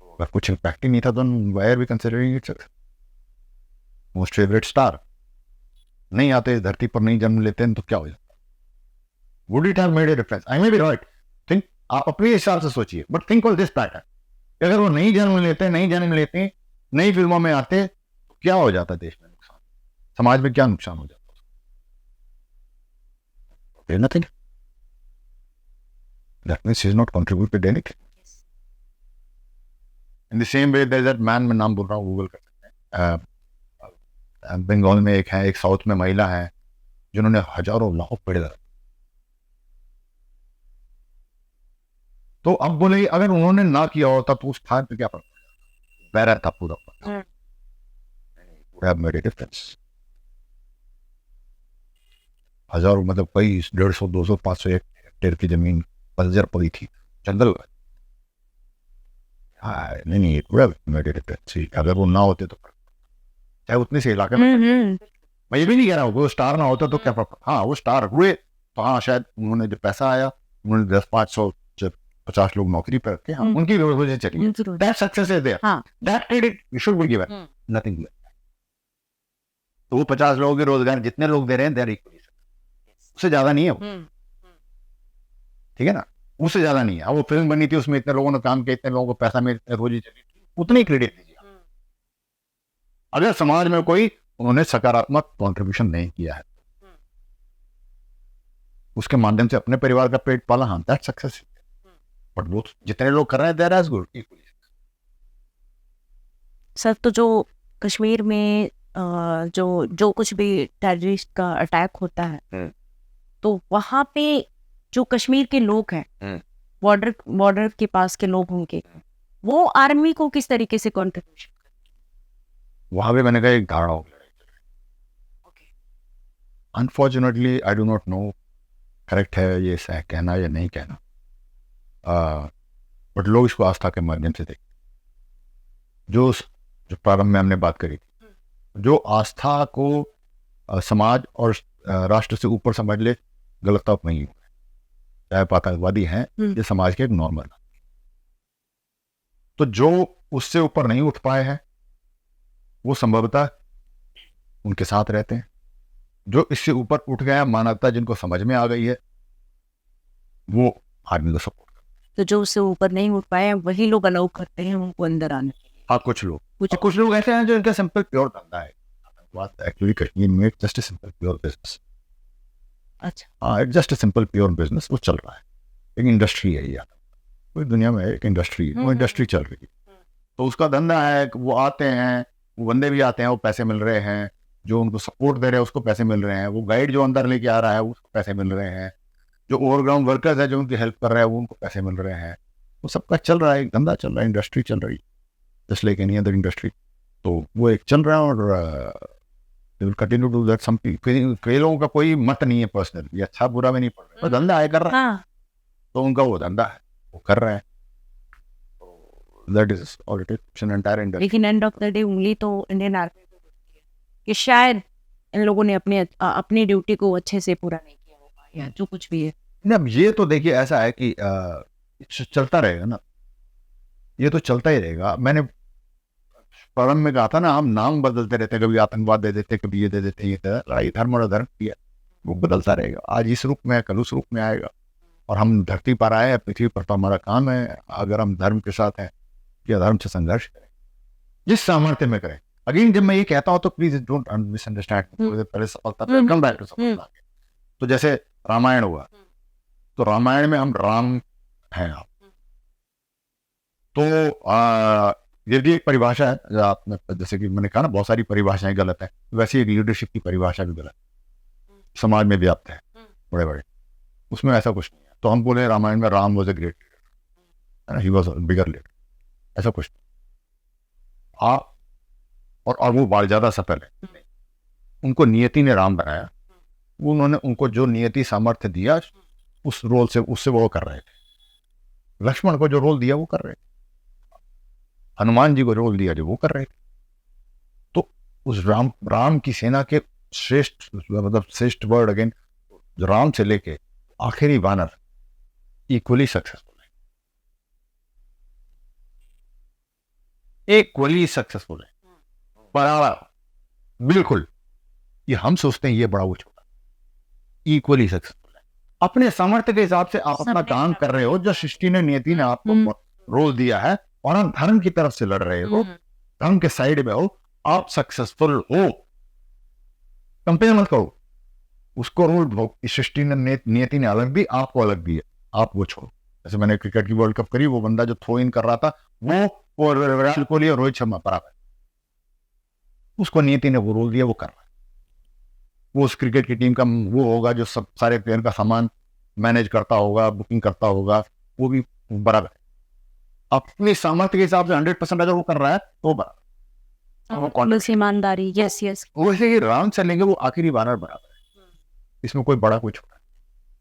अगर कुछ इम्पैक्ट ही नहीं था तो why are we considering it success. Most favourite star नहीं आते, इस धरती पर नहीं जन्म लेते हैं तो क्या हो जाता, would it have made a difference? I may be right, think, आप अपने हिसाब से सोचिए, but think all this pattern, अगर वो नहीं जन्म लेते, नई फिल्मों में आते तो क्या हो जाता, देश में नुकसान, समाज में क्या नुकसान हो जाता। There is nothing. That means he has not contributed anything. In the same way, there is that man, मैं नाम बोल रहा हूँ, गूगल कर सकते हैं, बंगाल में एक है, एक साउथ में महिला है जिन्होंने हजारों लाखों पेड़ लगाए। तो अब बोले अगर उन्होंने ना किया होता तो उस स्थान पे क्या फर्क पड़ता, बहरा था पूरा would have made a difference. हजारों मतलब कई 150, 200, 500 हेक्टेयर की जमीन बंजर पड़ी थी, जंगल। नहीं, it would have made a difference. अगर वो ना होते तो चाहे उतने से इलाके में, मैं ये भी नहीं कह रहा हूँ वो स्टार ना होता तो क्या फर्क। हाँ, वो स्टार हुए तो हाँ शायद उन्होंने जो पैसा आया, उन्होंने 10, 500, 50 लोग नौकरी पर रखे, हाँ उनकी वजह चली, that success is there, that credit should be given, nothing less. तो वो 50 लोगों के रोजगार जितने लोग दे रहे हैं, उससे ज्यादा नहीं है वो, ठीक है ना, उससे ज्यादा नहीं है। वो फिल्म बनी थी, उसमें इतने लोगों ने काम किया, इतने लोगों को पैसा मिला, इतने रोजी चली, उतने ही क्रेडिट दीजिए। अगर समाज में कोई उन्होंने सकारात्मक कंट्रीब्यूशन नहीं किया है, उसके माध्यम से अपने परिवार का पेट पाला, हाँ दैट सक्सेस। बट वो जितने लोग कर रहे हैं दैट इज गुड। सर, तो जो कश्मीर में जो कुछ भी टेररिस्ट का अटैक होता है, तो वहां पे जो कश्मीर के लोग हैं, बॉर्डर के पास के लोग होंगे, वो आर्मी को किस तरीके से कंट्रीब्यूशन? वहां पे मैंने कहा एक धारणा हो गया, unfortunately I do not know correct है ये कहना या नहीं कहना, बट लोग इसको आस्था के माध्यम से देखते। जो प्रारंभ में हमने बात करी थी, जो आस्था को समाज और राष्ट्र से ऊपर समझ ले, गलत तब नहीं है। चाहे आतंकवादी हैं, ये समाज के एक नॉर्मल। तो जो उससे ऊपर नहीं उठ पाए हैं वो संभवतः उनके साथ रहते हैं। जो इससे ऊपर उठ गया, मानवता जिनको समझ में आ गई है, वो आर्मी को सपोर्ट करते हैं। तो जो उससे ऊपर नहीं उठ पाए हैं वही लोग अलाउ करते हैं उनको अंदर आने। हाँ, कुछ लोग ऐसे हैं जो इनका सिंपल प्योर धंधा है। एक्चुअली कश्मीर में just a simple pure business. अच्छा, हाँ, just a simple pure business, वो चल रहा है। एक इंडस्ट्री है ये, पूरी दुनिया में एक इंडस्ट्री है, वो इंडस्ट्री चल रही है। तो उसका धंधा है, वो आते हैं, वो बंदे भी आते हैं, वो पैसे मिल रहे हैं, जो उनको सपोर्ट दे रहे हैं उसको पैसे मिल रहे हैं, वो गाइड जो अंदर लेके आ रहा है उसको पैसे मिल रहे हैं, जो ओवरग्राउंड वर्कर्स है जो उनकी हेल्प कर रहे हैं वो उनको पैसे मिल रहे हैं। वो सबका चल रहा है, एक धंधा चल रहा है, इंडस्ट्री चल रही है, just like any other industry. तो वो एक चल रहा है और they will continue to do that. Some people, कई लोगों का कोई मत नहीं है पर्सनल, ये अच्छा बुरा में नहीं पड़ रहा है, धंधा है कर रहा है, तो उनका वो धंधा है, वो कर रहा है। That is all it is, it's an entire industry. लेकिन एंड ऑफ द डे उंगली तो इंडियन आर्मी पे उठती है कि शायद इन लोगों ने अपनी ड्यूटी को अच्छे से पूरा नहीं किया होगा, या जो कुछ भी है। अब ये तो देखिए ऐसा है कि चलता रहेगा ना, ये तो चलता ही रहेगा। मैंने प्रारंभ में कहा था ना, हम नाम बदलते रहते हैं, कभी आतंकवाद दे देते, कभी ये दे देते, ये लड़ाई धर्म और अधर्म की है, वो बदलता रहेगा। आज इस रूप में है, कल उस रूप में आएगा। और हम धरती पर आए हैं, पृथ्वी पर तो हमारा काम है, अगर हम धर्म के साथ हैं या धर्म से संघर्ष करें, जिस सामर्थ्य में करें। अगेन जब मैं ये कहता हूँ तो प्लीज डोंट मिसअंडरस्टैंड, पहले सफलता कम बैक टू सफलता। तो जैसे रामायण हुआ, तो रामायण में हम राम हैं आप, तो ये भी एक परिभाषा है। आपने जैसे कि मैंने कहा ना, बहुत सारी परिभाषाएं गलत है, वैसे एक लीडरशिप की परिभाषा भी गलत समाज में व्याप्त है, बड़े बड़े, उसमें ऐसा कुछ नहीं है। तो हम बोले रामायण में Ram was a great leader, he was bigger leader, ऐसा कुछ नहीं। और वो बहुत ज्यादा सफल है। उनको नियति ने राम बनाया, उन्होंने उनको जो नियति सामर्थ्य दिया उस रोल से, उससे वो कर रहे थे। लक्ष्मण को जो रोल दिया वो कर रहे थे, हनुमान जी को रोल दिया जो वो कर रहे थे। तो उस राम की सेना के श्रेष्ठ, मतलब श्रेष्ठ वर्ड अगेन, जो राम से लेके आखिरी वानर इक्वली सक्सेसफुल है, इक्वली सक्सेसफुल है, बराबर, बिल्कुल। ये हम सोचते हैं ये बड़ा वो छोटा, इक्वली सक्सेसफुल है। अपने सामर्थ्य के हिसाब से आप अपना काम कर रहे हो, जो सृष्टि ने, नियति ने आपको रोल दिया है, और आप धर्म की तरफ से लड़ रहे हो, धर्म के साइड में हो, आप सक्सेसफुल हो। कंपेयर मत करो, उसको रूल इस सृष्टि ने नियति ने अलग दी, आपको अलग दी है, आप वो छोड़ो। जैसे मैंने क्रिकेट की वर्ल्ड कप करी, वो बंदा जो थ्रो इन कर रहा था वो विराट कोहली और रोहित शर्मा बराबर, उसको नियति ने वो रोल दिया, वो कर रहा है। वो उस क्रिकेट की टीम का वो होगा जो सब सारे प्लेयर का सामान मैनेज करता होगा, बुकिंग करता होगा, वो भी बराबर है। अपनी सामर्थ्य के हिसाब से 100% अगर वो कर रहा है तो बराबर, बस ईमानदारी, यस यस। वैसे ही राउंड चलेंगे, वो आखिरी बार बराबर है, इसमें कोई बड़ा कोई छोटा,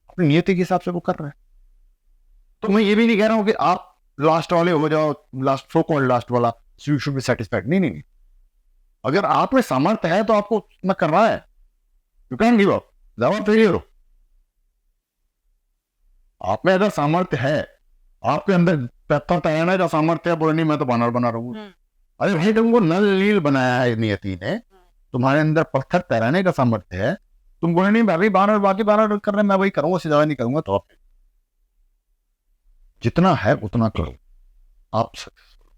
अपनी नियति के हिसाब से वो कर रहा है। तो मैं ये भी नहीं कह रहा हूँ कि आप लास्ट वाले हो जाओ, लास्ट सो कॉल्ड लास्ट वाला, यू शुड बी सेटिस्फाइड। नहीं, अगर आप में सामर्थ्य है तो आपको इतना कर रहा है, यू कैन गिव अप, ज़्यादा फेलियर हो। आप में अगर सामर्थ्य है, आपके अंदर पत्थर तैयार का सामर्थ्य है, बोले नहीं मैं तो बानर बना रहा हूँ। अरे भाई तुमको नल नील बनाया है नियति ने, तुम्हारे अंदर पत्थर तैराने का सामर्थ्य है, तुम बोले नहीं भाई बानर बाकी बानर कर रहे, मैं वही करूंगा, उससे ज्यादा नहीं करूंगा। तो आप जितना है उतना करो, आप सक्सेसफुल,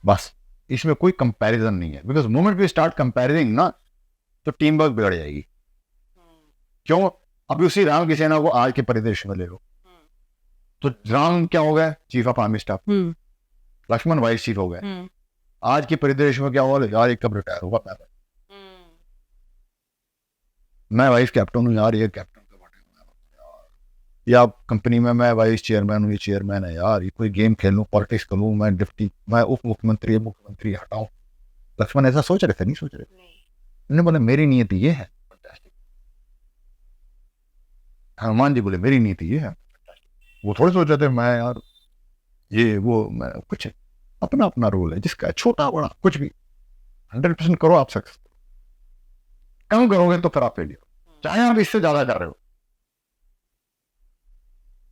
बस इसमें कोई कंपैरिजन नहीं है। बिकॉज मोमेंट वी स्टार्ट कंपैरिजिंग ना, तो टीम वर्क बिगड़ जाएगी। क्यों? अभी उसी राम की सेना को आज के परिदृश्य में ले लो, तो राम क्या हो गया? Chief of army staff, Laxman vice chief हो गए। आज के परिदृश्य में क्या होगा? यार एक कब रिटायर होगा, मैं वाइस कैप्टन हूँ यार, ये कैप्टन का बटन, या कंपनी में मैं वाइस चेयरमैन हूँ, ये चेयरमैन है यार, ये कोई गेम खेल लूँ, पॉलिटिक्स कर लूँ, मैं डिप्टी, मैं उप मुख्यमंत्री, मुख्यमंत्री हटाऊं। लक्ष्मण ऐसा सोच रहे थे? नहीं सोच रहे थे। उन्होंने बोला मेरी नियति ये है। हनुमान जी बोले मेरी नीति ये है। वो थोड़े सोच रहे थे मैं यार ये वो, मैं कुछ अपना अपना रोल है, जिसका छोटा बड़ा कुछ भी 100% करो, आप सक्सेस। कम करोगे तो फिर आप फेलियर, चाहे आप इससे ज्यादा कर रहे हो।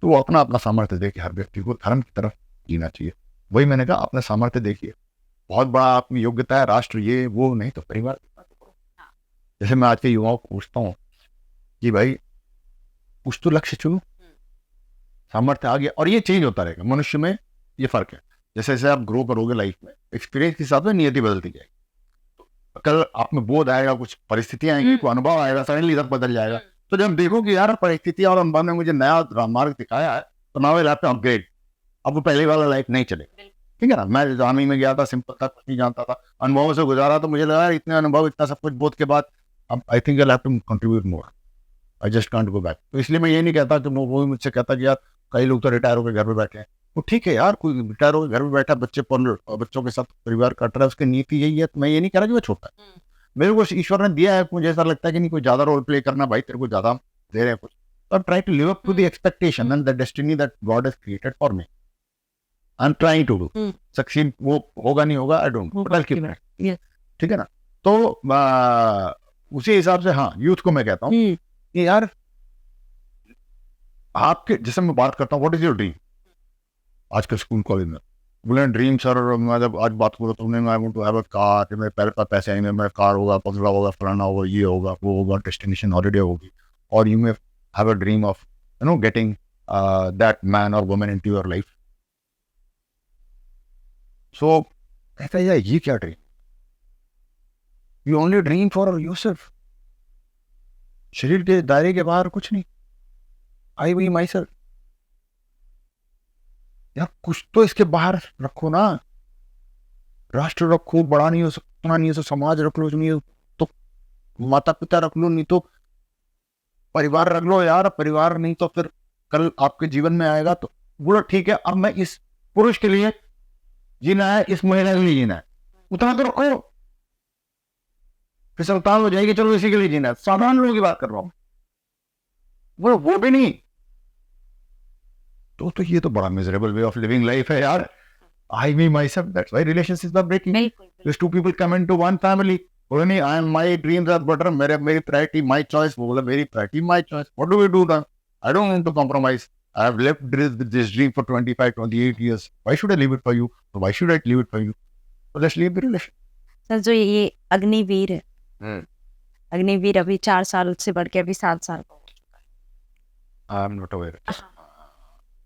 तो वो अपना अपना सामर्थ्य देखिए, हर व्यक्ति को धर्म की तरफ जीना चाहिए। वही मैंने कहा, अपने सामर्थ्य देखिए, बहुत बड़ा आपकी योग्यता है, राष्ट्र ये वो नहीं तो परिवार। जैसे मैं आज के युवाओं को पूछता हूँ कि भाई कुछ तो लक्ष्य चुनो, सामर्थ्य आ गया, और ये चेंज होता रहेगा। मनुष्य में ये फर्क है, जैसे जैसे आप ग्रो करोगे लाइफ में, एक्सपीरियंस के हिसाब से नियति बदलती जाएगी। तो कल आप में बोध आएगा, कुछ परिस्थितियां आएंगी, कोई अनुभव आएगा, सडनली सब बदल जाएगा। तो जब देखो कि यार परिस्थितियां और अनुभव ने मुझे नया मार्ग दिखाया है, तो now I have to upgrade. अब वो पहले वाला लाइफ नहीं चलेगा, ठीक है ना। मैं आर्मी में गया था, सिंपल था, कुछ नहीं जानता था, अनुभवों से गुजारा, तो मुझे लगा इतने अनुभव, इतना सब कुछ बोध के बाद अब I think I have to contribute more, I just can't go back. तो इसलिए मैं ये नहीं कहता कि वो मुझसे कहता कि यार कई लोग तो रिटायर होकर घर पे बैठे हैं, वो ठीक है यार, कोई रिटायर होकर घर पे बैठा, बच्चे बच्चों के साथ परिवार काट रहा है, उसकी नीति यही है। तो मैं ये नहीं कह रहा कि वो छोटा है, मेरे को ईश्वर ने दिया है, मुझे ऐसा लगता है कि नहीं कोई ज्यादा रोल प्ले करना, भाई तेरे को ज्यादा दे रहे हैं कुछ, तो try to live up to the expectation and the destiny that God has created for me. I am trying to do succeed. वो होगा नहीं होगा, आई डोंट नो, ठीक है ना। तो उसी हिसाब से हाँ, यूथ को मैं कहता हूँ कि यार आपके, जैसे मैं बात करता हूँ व्हाट इज योर ड्रीम, आजकल स्कूल कॉलेज में बोले ड्रीम सर, मैं जब आज बात करूँ तो I want to have a car, मेरे पैर पर पैसे आएंगे, मेरा कार होगा, पगला होगा, फलाना होगा, ये होगा, वो होगा, डेस्टिनेशन हॉलिडे होगी, और you may have a dream of you know getting that man और वुमन इनटू योर लाइफ। सो कहता है यार ये क्या dream, you only dream for yourself, शरीर के दायरे के बाहर कुछ नहीं। आई वी माई सेल्फ, यार कुछ तो इसके बाहर रखो ना, राष्ट्र रखो, बड़ा नहीं हो सकता, नहीं हो सकता, समाज रख लो, नहीं हो तो माता पिता रख लो, नहीं तो परिवार रख लो यार। परिवार नहीं तो फिर कल आपके जीवन में आएगा तो बोलो ठीक है, अब मैं इस पुरुष के लिए जीना है, इस महिला के लिए जीना है, उतना तो रखो, फिर संतान हो जाएगी, चलो इसी के लिए जीना है। साधारण लोगों की बात कर रहा हूं, वो भी नहीं, तो ये तो बड़ा miserable way of living life है यार। I me myself, that's why relationships are breaking. There's two people come into one family, बोले नहीं I am my dreams are better, मेरी प्रायोरिटी माई चॉइस, वो बोला मेरी priority my choice. What do we do now? I don't want to compromise, I have lived this dream for 25-28 years, why should I live it for you, why should I live it for you, so let's leave the relation. Sir जो ये अग्निवीर है, अग्निवीर अभी 4 साल से बढ़ के अभी 7 साल का हो चुका है। I am not aware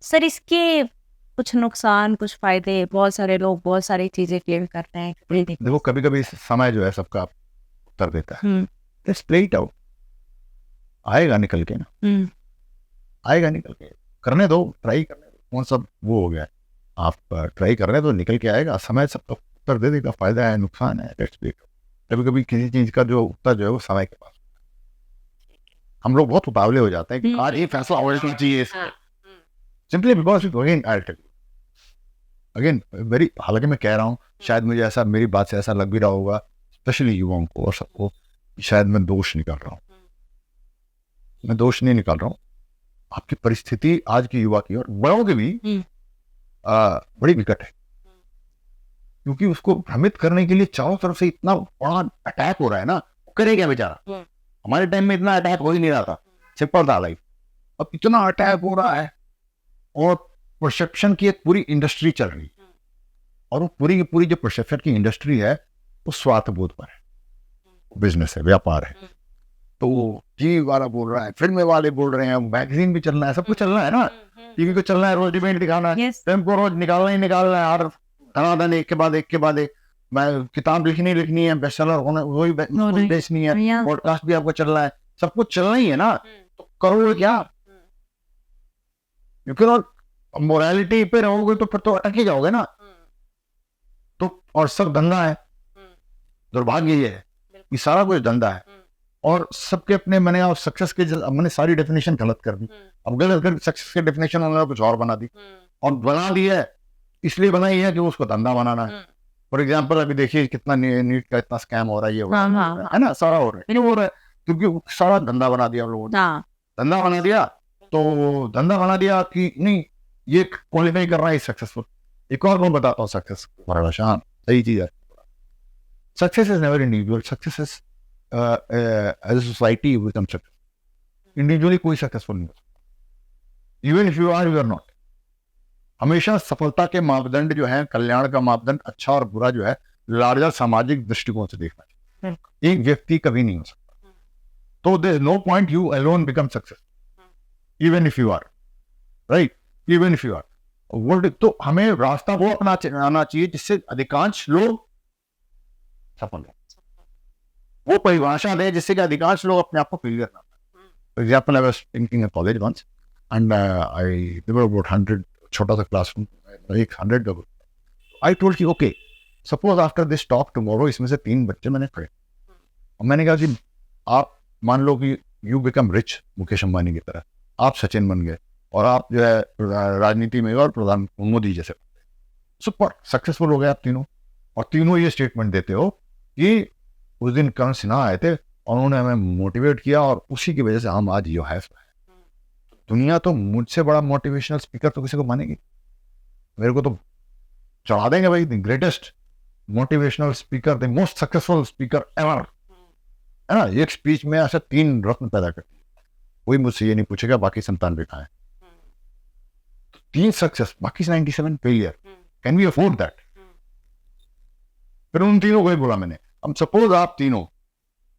sir इसके कुछ नुकसान, कुछ फायदे, बहुत सारे लोग बहुत सारी चीजें क्लेम करते हैं। देखो कभी कभी समय जो है सबका उत्तर देता है, लेट्स प्ले इट आउट। आएगा निकल के ना, आएगा निकल के, करने दो, ट्राई करने दो, कौन सब वो हो गया है, आप ट्राई कर रहे हैं तो निकल के आएगा, समय सब तो उत्तर दे देगा, फायदा है नुकसान है, लेट्स वेट। कभी कभी किसी चीज का जो उत्तर जो है वो समय के पास, हम लोग बहुत उतावले हो जाते हैं कि आज ये फैसला होना चाहिए, simply because again I tell you again very, हालांकि मैं कह रहा हूँ शायद मुझे ऐसा, मेरी बात से ऐसा लग भी रहा होगा स्पेशली युवाओं को और सबको, शायद मैं दोष निकाल रहा हूँ, मैं दोष नहीं निकाल रहा हूँ, आपकी परिस्थिति आज की युवा की और बड़ों की भी बड़ी विकट है, क्योंकि उसको भ्रमित करने के लिए चारों तरफ से इतना बड़ा अटैक हो रहा है ना, करे क्या बेचारा, हमारे टाइम में इतना अटैक हो ही नहीं रहा था, सिंपल था लाइफ, अब इतना अटैक हो रहा है और परसेप्शन की एक पूरी इंडस्ट्री चल रही है, और वो पूरी की पूरी जो परसेप्शन की इंडस्ट्री है वो स्वार्थ बोध पर है, बिजनेस है, व्यापार है, तो टीवी वाला बोल रहा है, फिल्म वाले बोल रहे हैं, मैगजीन भी चल रहा है, सब कुछ चल रहा है ना, टीवी को चलना है, रोज डिबेट दिखाना है, टेम्पो रोज निकालना है, और धनाधन एक के बाद एक, मैं किताब लिखनी है, बेस्टसेलर होना, वही बेचनी है, पॉडकास्ट भी आपको चलना है, सब कुछ चलना ही है ना, तो करोगे क्या, क्योंकि मोरालिटी पे रहोगे तो फिर तो अटक ही जाओगे ना, तो और सब धंधा है, दुर्भाग्य ये है कि सारा कुछ धंधा है, और सबके अपने मैंने, और सक्सेस के मैंने सारी डेफिनेशन गलत कर दी, अब गलत सक्सेस की डेफिनेशन उन्होंने कुछ और बना दी, और बना दी है इसलिए बनाई है कि उसको धंधा बनाना है। फॉर एग्जाम्पल अभी देखिए कितना नीट का इतना स्कैम हो रहा है, ये हो रहा है ना, सारा हो रहा है, हो रहा है क्योंकि सारा धंधा बना दिया लोगों ने, धंधा बना दिया, तो धंधा बना दिया कि नहीं ये क्वालिफाई कर रहा है सक्सेसफुल। एक और मैं बताता हूँ सक्सेस बड़ा शान सही चीज है, success is never individual, success is as a society you become success, individually कोई सक्सेसफुल नहीं होता, even if you are not. हमेशा सफलता के मापदंड जो है, कल्याण का मापदंड, अच्छा और बुरा जो है, लार्जर सामाजिक दृष्टिकोण से देखना चाहिए, एक व्यक्ति कभी नहीं हो सकता, तो there is no point you alone become success even if you are right, even if you are world. तो हमें रास्ता वो अपनाना चाहिए जिससे अधिकांश लोग सफल हो, वो परिभाषा दे जिससे कि अधिकांश लोग अपने आप को फेलियर ना पाए। For example I was thinking in college once and I there were about 100, छोटा सा क्लासरूम, 100 आई टोल्ड कि okay suppose after this talk tomorrow इसमें से 3 बच्चे मैंने खड़े, और मैंने कहा कि आप मान लो कि you become rich, Mukesh Ambani की तरह आप सचिन बन गए, और आप जो है राजनीति में और प्रधान मोदी जैसे सुपर सक्सेसफुल हो गए आप तीनों, और तीनों ये स्टेटमेंट देते हो कि उस दिन करण सिन्हा आए थे और उन्होंने हमें मोटिवेट किया और उसी की वजह से हम आज यो है। दुनिया तो मुझसे बड़ा मोटिवेशनल स्पीकर तो किसी को मानेगी, मेरे को तो चढ़ा देंगे भाई, the greatest motivational speaker, the most successful speaker ever, है ना। एक स्पीच में ऐसा 3 रत्न पैदा करती है, कोई मुझसे ये नहीं पूछेगा बाकी 97 कहाँ है, 3 सक्सेस बाकी 97 failure, can we afford that? फिर उन तीनों को ही बोला मैंने, अब सपोज आप तीनों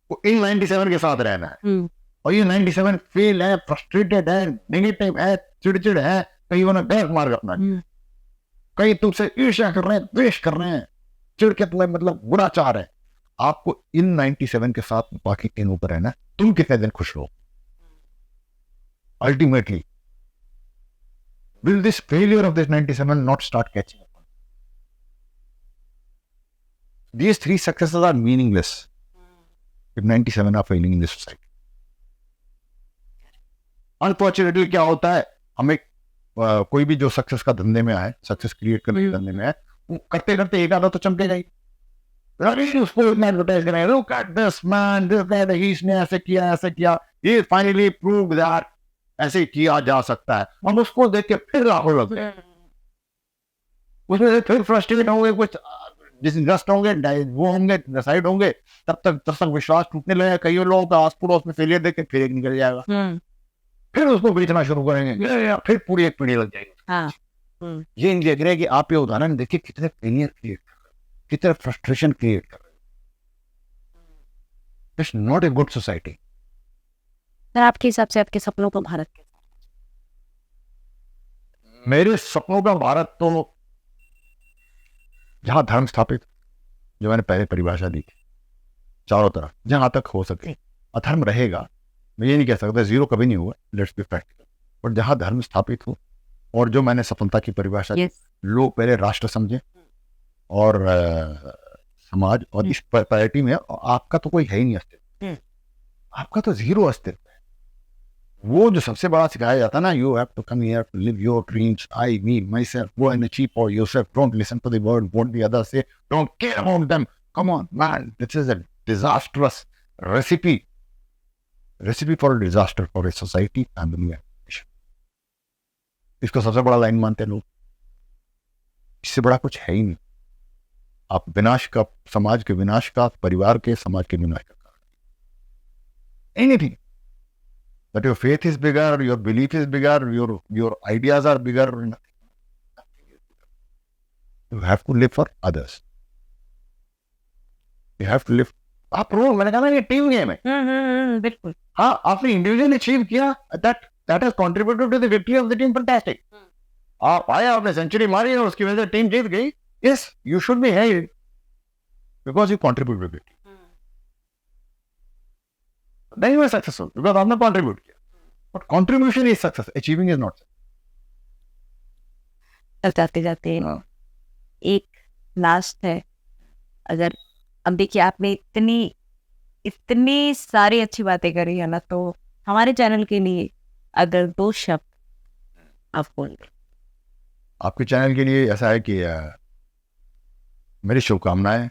को इन 97 के साथ रहना है, और ये 97 फेल है, फ्रस्ट्रेटेड है, नेगेटिव है, चिड़चिड़ है, कहीं उन्हें बैक मार्ग अपना, कहीं तुमसे ईर्ष्या कर रहे हैं, द्वेष कर रहे हैं, चिड़ के तुम्हें मतलब बुरा चाह रहे हैं, आपको इन 97 के साथ बाकी तीनों पर रहना है, तुम कितने दिन खुश रहो? Ultimately will this failure of this 97 not start catching up? These 3 successes are meaningless if 97 are failing in this society. Unfortunately क्या होता है, हमें कोई भी जो सक्सेस का धंधे में आए, सक्सेस क्रिएट करने के धंधे में आए, वो करते करते एक आधा तो चमकेगा ही, उसको एडवर्टाइज करें, look at this man, this that, इसने ऐसे किया, he finally proved that ऐसे किया जा सकता है, और उसको देख के फिर राहुल लगते हैं, उसमें फिर फ्रस्ट्रेट होंगे, कुछ डिसगस्ट होंगे, वो होंगे, डिसाइड होंगे, तब तक विश्वास टूटने लगेगा, कई लोगों का आस पड़ोस में फेलियर देख के फिर एक निकल जाएगा, फिर उसको बेचना शुरू करेंगे, फिर पूरी एक पीढ़ी लग जाएगी। ये नहीं देख रहे कि आप ये उदाहरण देखिए कितने फेलियर क्रिएट कर रहे हैं, कितने फ्रस्ट्रेशन क्रिएट कर रहे हैं। It's not a good society. Sir आपके हिसाब से आपके सपनों का भारत कैसा? मेरे सपनों का भारत तो जहां धर्म स्थापित, जो मैंने पहले परिभाषा दी थी, चारों तरफ जहां तक हो सके, अधर्म रहेगा मैं ये नहीं कह सकता जीरो कभी नहीं हुआ, लेट्स बी प्रैक्टिकल, बट जहाँ धर्म स्थापित हो और जो मैंने सफलता की परिभाषा दी, यस लोग पहले राष्ट्र समझे और समाज, और इस प्रायोरिटी में आपका तो कोई है ही नहीं अस्तित्व, आपका तो जीरो अस्तित्व है। वो जो सबसे बड़ा सिखाया जाता है ना, you have to come here to live your dreams, I me myself, go and achieve for yourself, don't listen to the word what the other say, don't care about them, come on man, this is a disastrous recipe for disaster for a society and the nation. इसको सबसे बड़ा line मानते हैं लोग, इससे बड़ा कुछ है ही नहीं। आप विनाश का, समाज के विनाश का, परिवार के, समाज के विनाश का कारण, anything that your faith is bigger, your belief is bigger, your ideas are bigger, nothing is bigger. You have to live for others. You have to live. आप रो, मैंने कहा ना ये टीम गेम है। बिल्कुल। हाँ, आपने इंडिविजुअल अचीव किया, that has contributed to the victory of the team, fantastic. आप आए, आपने सेंचुरी मारी और उसकी वजह से टीम जीत गई, yes, you should be happy because you contribute to the victory. Then you are successful because आपने contribute किया, but contribution is success, achieving is not. अब जाते जाते एक लास्ट है, अगर अब देखिए आपने इतनी सारी अच्छी बातें करी है ना, तो हमारे चैनल के लिए अगर 2 शब्द आप बोल दें। आपके चैनल के लिए ऐसा है कि मेरी शुभकामनाएं।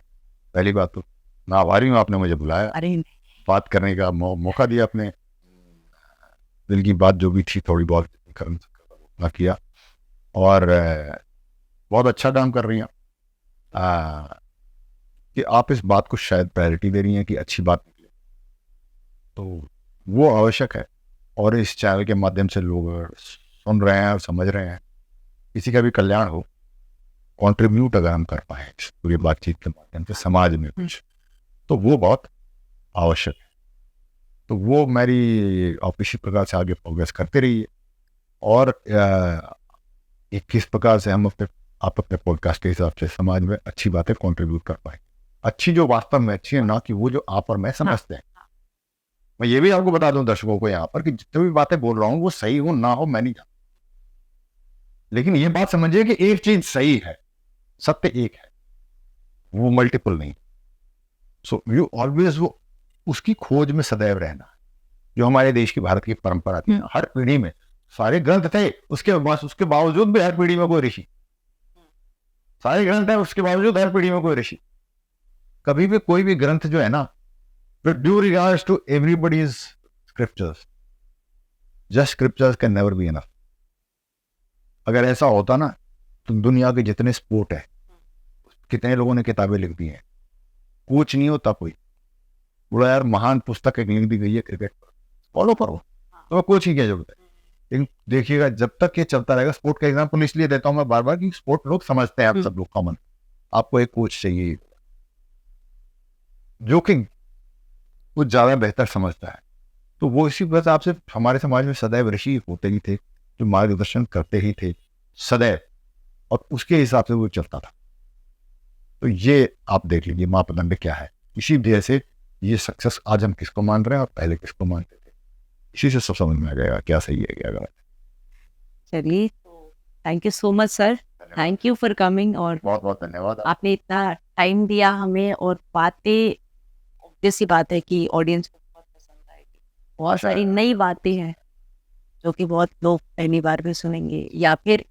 पहली बात तो मैं आभारी हूँ, आपने मुझे बुलाया, अरे बात करने का मौका दिया, अपने दिल की बात जो भी थी थोड़ी बहुत करना किया, और बहुत अच्छा काम कर रही हैं कि आप इस बात को शायद प्रायोरिटी दे रही हैं कि अच्छी बात निकले, तो वो आवश्यक है। और इस चैनल के माध्यम से लोग सुन रहे हैं और समझ रहे हैं, किसी का भी कल्याण हो, कंट्रीब्यूट अगर हम कर पाए इस पूरी बातचीत के माध्यम से समाज में कुछ, तो वो बहुत आवश्यक है। तो वो मेरी आप इसी प्रकार से आगे प्रोग्रेस करते रहिए, और किस प्रकार से हम अपने पॉडकास्ट के हिसाब से समाज में अच्छी बातें कंट्रीब्यूट कर पाए, अच्छी जो वास्तव में अच्छी है, ना कि वो जो आप और मैं समझते हैं। मैं ये भी आपको बता दूं दर्शकों को यहाँ पर कि जितनी भी बातें बोल रहा हूँ वो सही हो ना हो मैं नहीं जानता, लेकिन ये बात समझिए कि एक चीज सही है, सत्य एक है, वो मल्टीपल नहीं। सो यू ऑलवेज वो उसकी खोज में सदैव रहना, जो हमारे देश की, भारत की परंपरा थी। हर पीढ़ी में सारे ग्रंथ थे, उसके बावजूद भी हर पीढ़ी में कोई ऋषि, सारे ग्रंथ है, उसके बावजूद हर पीढ़ी में कोई ऋषि। कभी भी कोई भी ग्रंथ जो है ना, with due regards to everybody's scriptures, just scriptures can never be enough. अगर ऐसा होता ना, तो दुनिया के जितने स्पोर्ट है, कितने लोगों ने किताबें लिख दी हैं, कोच नहीं होता कोई, बोला यार महान पुस्तक एक लिख दी गई है क्रिकेट पर, फॉलो करो, तो कोच ही क्या जरूरत है। लेकिन देखिएगा जब तक ये चलता रहेगा, स्पोर्ट का एग्जाम्पल इसलिए देता हूं मैं बार बार कि स्पोर्ट लोग समझते हैं, आप सब लोग कॉमन, आपको एक कोच चाहिए जो कि कुछ ज्यादा बेहतर समझता है। तो वो इसी वजह से आपसे हमारे समाज में सदैव ऋषि होते ही थे, जो मार्गदर्शन करते ही थे सदैव, और उसके हिसाब से वो चलता था। तो ये आप देख लीजिए मापदंड क्या है, इसी वजह से ये सक्सेस आज हम किसको मान रहे हैं और पहले किसको मानते थे, इसी से सब समझ में आ गया क्या सही है क्या गलत। चलिए, thank you so much sir, thank you for coming, और बहुत बहुत धन्यवाद। आपने इतना टाइम दिया हमें, और बातें, जैसी बात है कि ऑडियंस को बहुत पसंद आएगी, बहुत सारी नई बातें हैं जो कि बहुत लोग पहली बार भी सुनेंगे, या फिर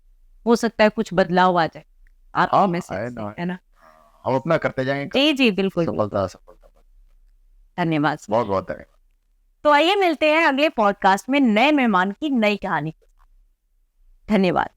हो सकता है कुछ बदलाव आ जाए आप में से, है ना, हम अपना करते जाएंगे। जी जी बिल्कुल, सफलता धन्यवाद, बहुत बहुत धन्यवाद। तो आइए मिलते हैं अगले पॉडकास्ट में नए मेहमान की नई कहानी के साथ। धन्यवाद।